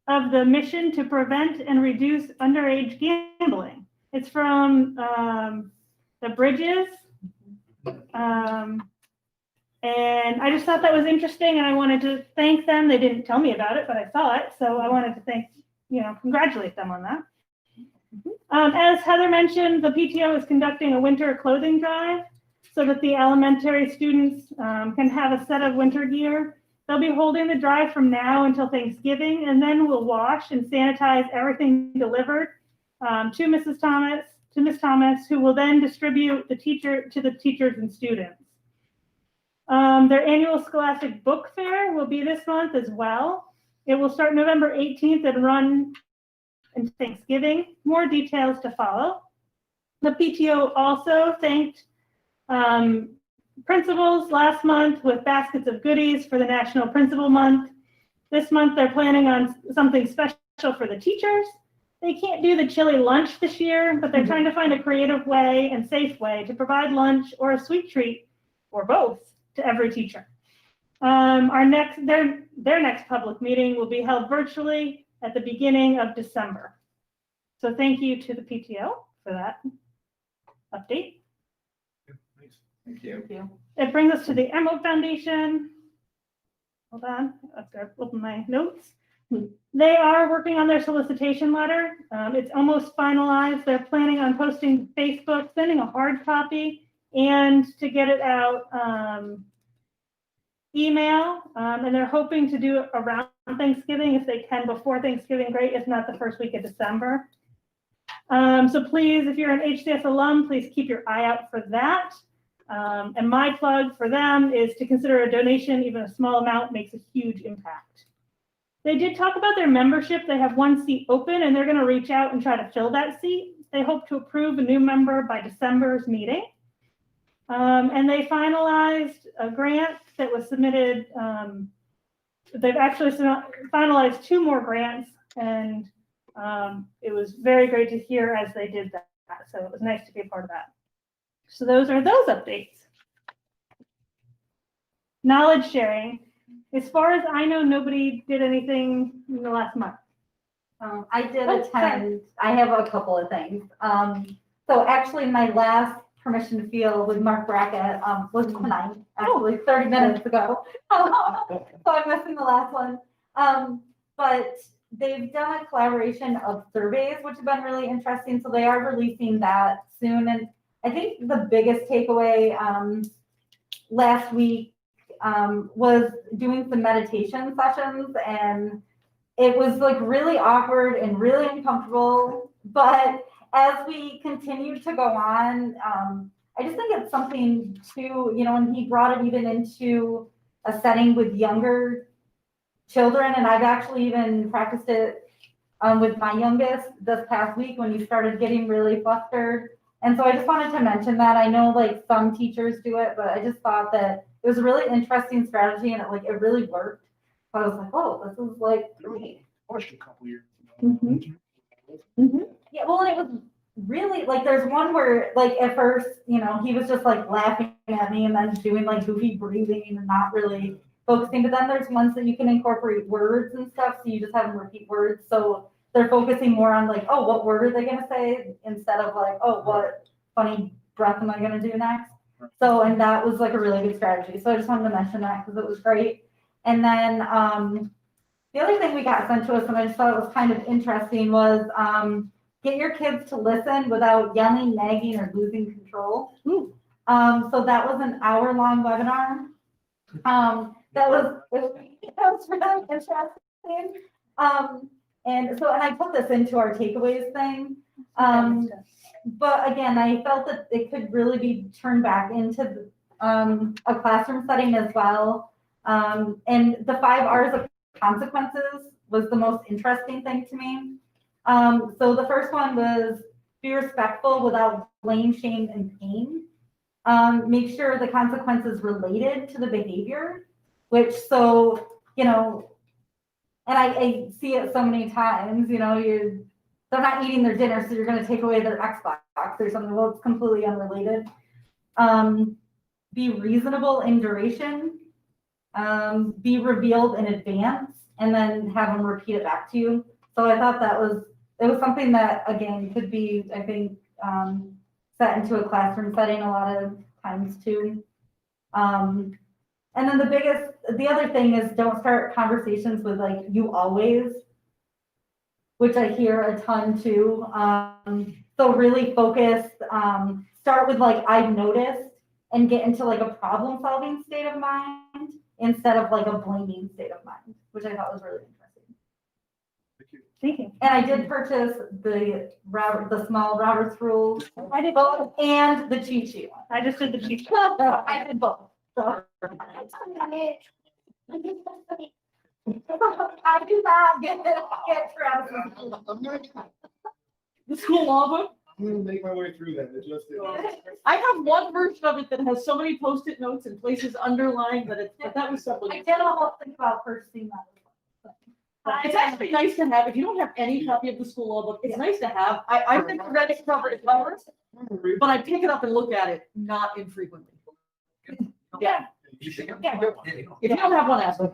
of the mission to prevent and reduce underage gambling. It's from the Bridges. And I just thought that was interesting, and I wanted to thank them. They didn't tell me about it, but I saw it. So I wanted to congratulate them on that. As Heather mentioned, the PTO is conducting a winter clothing drive so that the elementary students can have a set of winter gear. They'll be holding the drive from now until Thanksgiving, and then we'll wash and sanitize everything delivered to Miss Thomas, who will then distribute to the teachers and students. Their annual Scholastic Book Fair will be this month as well. It will start November 18th and run until Thanksgiving. More details to follow. The PTO also thanked principals last month with baskets of goodies for the National Principal Month. This month they're planning on something special for the teachers. They can't do the chili lunch this year, but they're trying to find a creative way and safe way to provide lunch or a sweet treat, or both, to every teacher. Their next public meeting will be held virtually at the beginning of December. So thank you to the PTO for that update. Thank you. It brings us to the Emerald Foundation. Hold on, I've got to open my notes. They are working on their solicitation letter. It's almost finalized. They're planning on posting to Facebook, sending a hard copy, and to get it out email. And they're hoping to do it around Thanksgiving. If they can before Thanksgiving, great. If not, the first week of December. So please, if you're an HCS alum, please keep your eye out for that. And my plug for them is to consider a donation. Even a small amount makes a huge impact. They did talk about their membership. They have one seat open, and they're going to reach out and try to fill that seat. they hope to approve a new member by December's meeting. And they finalized a grant that was submitted. They've actually finalized 2 more grants, and it was very great to hear as they did that. So it was nice to be a part of that. So those are those updates. Knowledge sharing. As far as I know, nobody did anything in the last month. I did Oh, attend, I have a couple of things. So actually my last permission to feel with Mark Brackett was tonight, actually 30 minutes ago. So I'm missing the last one. But they've done a collaboration of surveys, which have been really interesting. So they are releasing that soon. And I think the biggest takeaway last week was doing some meditation sessions, and it was like really awkward and really uncomfortable. But as we continue to go on, I just think it's something to, and he brought it even into a setting with younger children. And I've actually even practiced it with my youngest this past week when he started getting really flustered. And so I just wanted to mention that. I know like some teachers do it, but I just thought that it was a really interesting strategy, and it really worked. So I was like, oh, this is like great. Pushed a couple years ago. Yeah, well, and it was really like, there's one where like at first, he was just like laughing at me and then doing like goofy breathing and not really focusing. But then there's ones that you can incorporate words and stuff, so you just have them repeat words. So they're focusing more on like, oh, what word are they gonna say, instead of like, oh, what funny breath am I gonna do next? So, and that was like a really good strategy. So I just wanted to mention that because it was great. And then the other thing we got sent to us, and I just thought it was kind of interesting, was get your kids to listen without yelling, nagging, or losing control. So that was an hour-long webinar. That was really interesting. And I put this into our takeaways thing. But again, I felt that it could really be turned back into a classroom setting as well. And the 5 R's of consequences was the most interesting thing to me. So the first one was be respectful without blame, shame, and pain. Make sure the consequences related to the behavior, which and I see it so many times, they're not eating their dinner, so you're going to take away their Xbox or something. Well, it's completely unrelated. Be reasonable in duration. Be revealed in advance, and then have them repeat it back to you. So I thought it was something that, again, could be, I think, set into a classroom setting a lot of times too. And then the other thing is, don't start conversations with like, you always, which I hear a ton too. So really focus, start with like, I've noticed, and get into like a problem solving state of mind instead of like a blaming state of mind, which I thought was really interesting. Thank you. And I did purchase the small Robert's rules. I did both, and the cheat sheet one. I just did the cheat sheet. I did both. So. I do not get Travis. The school law book? I'm gonna make my way through that. I have one version of it that has so many Post-it notes and places underlined but that was something. I did a whole thing about purchasing that. It's actually nice to have. If you don't have any copy of the school law book, it's nice to have. I've never read it cover to cover, but I pick it up and look at it not infrequently. Yeah. If you don't have one, ask them.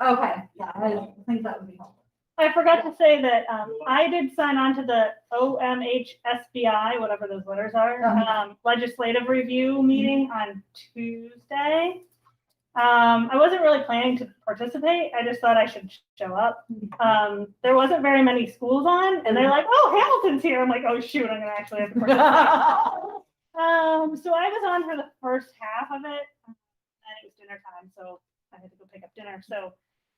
Okay, yeah, I think that would be helpful. I forgot to say that I did sign on to the OMHSBI, whatever those letters are, legislative review meeting on Tuesday. I wasn't really planning to participate. I just thought I should show up. There wasn't very many schools on, and they're like, oh, Hamilton's here. I'm like, oh, shoot, I'm going to actually have to participate. So I was on for the first half of it, and it was dinner time, so I had to go pick up dinner. So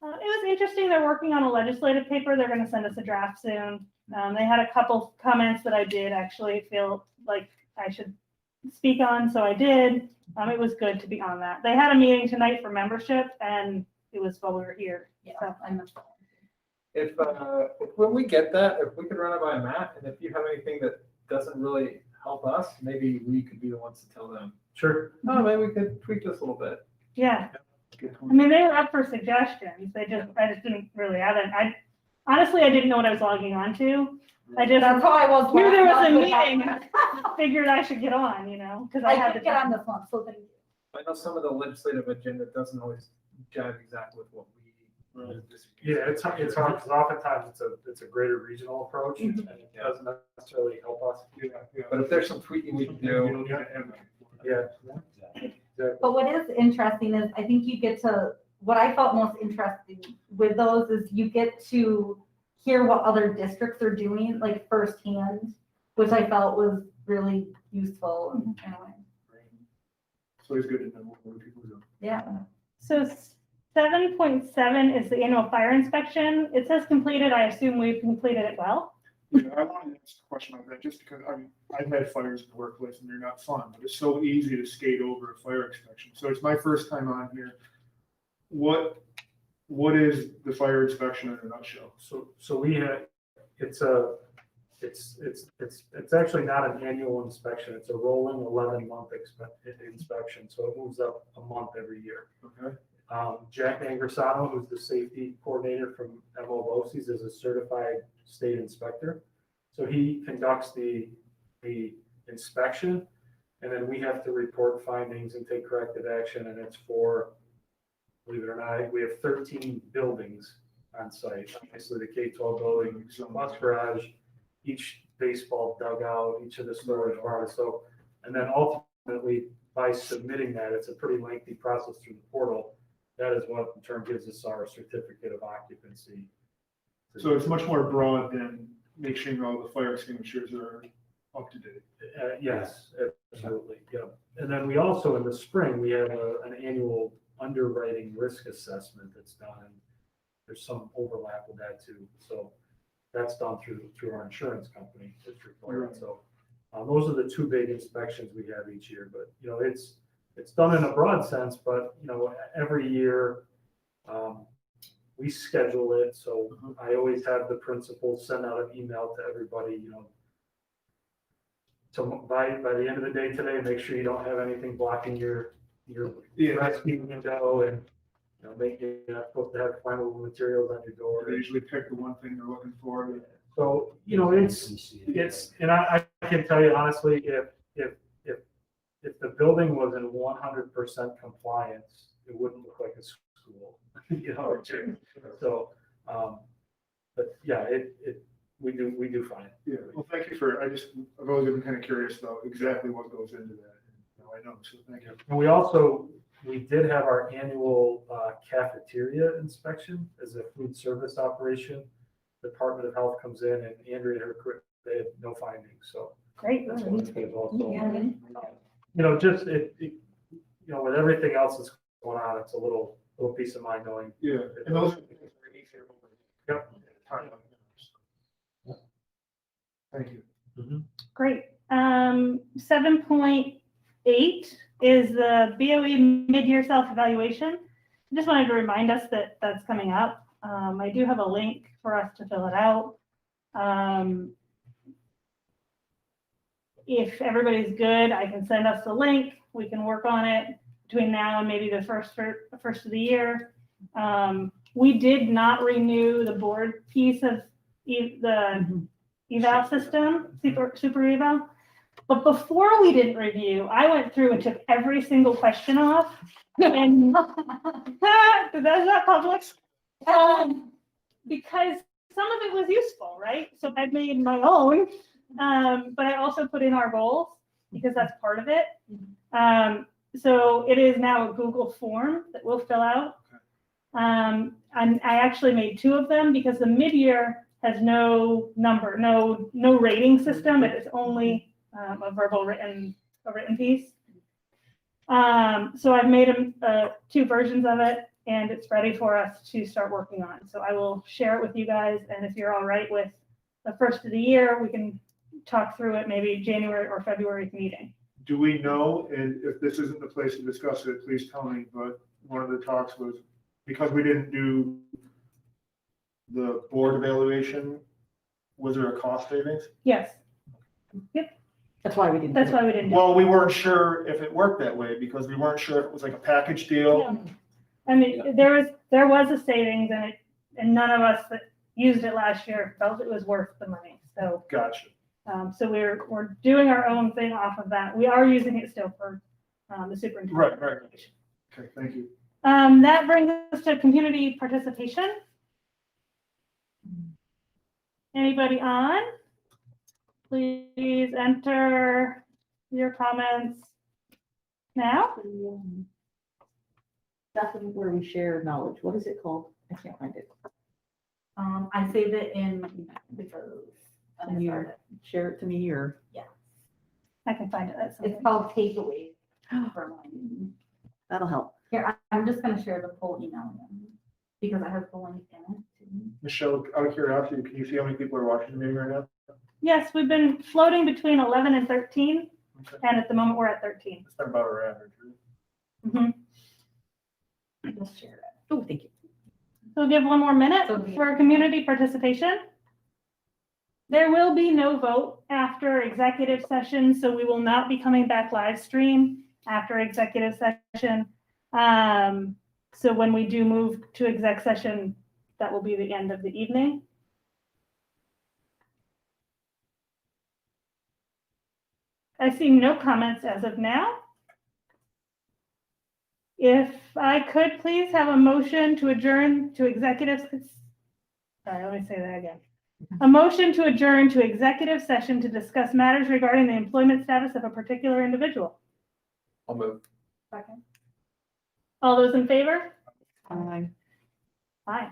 it was interesting. They're working on a legislative paper. They're going to send us a draft soon. They had a couple comments that I did actually feel like I should speak on, so I did. It was good to be on that. They had a meeting tonight for membership, and it was while we were here. Yeah, so. I missed that. if when we get that, if we could run it by Matt, and if you have anything that doesn't really help us, maybe we could be the ones to tell them. Sure. Oh, maybe we could tweak this a little bit. Yeah. I mean, they were up for suggestions. I just didn't really have it. Honestly, I didn't know what I was logging on to. I just That's how I was. knew there was a last meeting. month. Figured I should get on, because I I had could to get on this one, so thank you. I know some of the legislative agenda doesn't always jive exactly with what we. Yeah, it's hard, because oftentimes it's a greater regional approach, and it doesn't necessarily help us. But if there's some tweaking we can do. Yeah. But what is interesting is I think you get to, what I felt most interesting with those is you get to hear what other districts are doing, like firsthand, which I felt was really useful in a way. It's always good to know what people do. Yeah. So 7.7 is the annual fire inspection. It says completed. I assume we've completed it well. Yeah, I wanted to ask a question on that, just because, I've had fires in the workplace and they're not fun, but it's so easy to skate over a fire inspection. So it's my first time on here. What is the fire inspection in a nutshell? So we have, it's actually not an annual inspection. It's a rolling 11-month inspection. So it moves up a month every year. Okay. Jack Angersano, who's the safety coordinator from MOBOSI's, is a certified state inspector. So he conducts the inspection, and then we have to report findings and take corrective action. And it's for, believe it or not, we have 13 buildings on site. Obviously, the K-12 building, some bus garage, each baseball dugout, each of the storage bars. So, and then ultimately, by submitting that, it's a pretty lengthy process through the portal. That is what in turn gives us our certificate of occupancy. So it's much more broad than make sure all the fire extinguishers are up to date. Yes, absolutely. Yeah. And then we also, in the spring, we have an annual underwriting risk assessment that's done. And there's some overlap with that too. So that's done through our insurance company. It's required. So those are the two big inspections we have each year. But, it's done in a broad sense, but, every year we schedule it. So I always have the principals send out an email to everybody, so by the end of the day today, make sure you don't have anything blocking your rescue window, and you're not supposed to have flammable materials on your door. They usually pick the one thing they're looking for. So, it's, and I can tell you honestly, if the building was in 100% compliance, it wouldn't look like a school, So, but yeah, we do fine. Yeah, well, thank you for, I've always been kind of curious about exactly what goes into that. I know, so thank you. And we did have our annual cafeteria inspection as a food service operation. Department of Health comes in, and Andrea and her crew, they had no findings, so. Great. That's one thing also. With everything else that's going on, it's a little peace of mind knowing. Yeah, and those are things that are easier. Yep. Thank you. Great. 7.8 is the BOE mid-year self-evaluation. I just wanted to remind us that that's coming up. I do have a link for us to fill it out. If everybody's good, I can send us the link. We can work on it between now and maybe the first of the year. We did not renew the board piece of the eval system, super eval. But before we didn't review, I went through and took every single question off. And that's not public. Because some of it was useful, right? So I made my own, but I also put in our goals because that's part of it. So it is now a Google form that we'll fill out. And I actually made 2 of them because the mid-year has no number, no rating system. It is only a written piece. So I've made 2 versions of it, and it's ready for us to start working on. So I will share it with you guys, and if you're all right with the first of the year, we can talk through it maybe January or February meeting. Do we know, and if this isn't the place to discuss it, please tell me, but one of the talks was, because we didn't do the board evaluation, was there a cost savings? Yes, That's why we didn't. that's do it. why we didn't do it. Well, we weren't sure if it worked that way because we weren't sure if it was like a package deal. Yeah. I mean, there was a savings and and none of us that used it last year felt it was worth the money. So, Gotcha. so we're doing our own thing off of that. We are using it still for the superintendent. Right. Okay, thank you. That brings us to community participation. Anybody on? Please enter your comments now. That's where we share knowledge. What is it called? I can't find it. I saved it in because Can you share it to me or? I can find it. That's it's called takeaway for mine. That'll help. Here, I'm just gonna share the full email again because I have the link in it too. Michelle, out of curiosity, can you see how many people are watching the meeting right now? Yes, we've been floating between 11 and 13, Okay. and at the moment we're at 13. It's been about our average, right? Mhm. Just share it. Oh, thank you. So we'll give one more minute Okay. for community participation. There will be no vote after executive session, so we will not be coming back live stream after executive session. So when we do move to exec session, that will be the end of the evening. I see no comments as of now. If I could please have a motion to adjourn to executive. Sorry, let me say that again. A motion to adjourn to executive session to discuss matters regarding the employment status of a particular individual. I'll move. Second. All those in favor? Aye. Aye.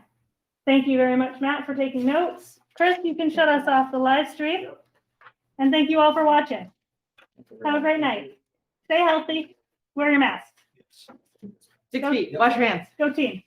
Thank you very much, Matt, for taking notes. Chris, you can shut us off the live stream. And thank you all for watching. Have a great night. Stay healthy. Wear your mask. 6 feet. Wash your hands. Go team.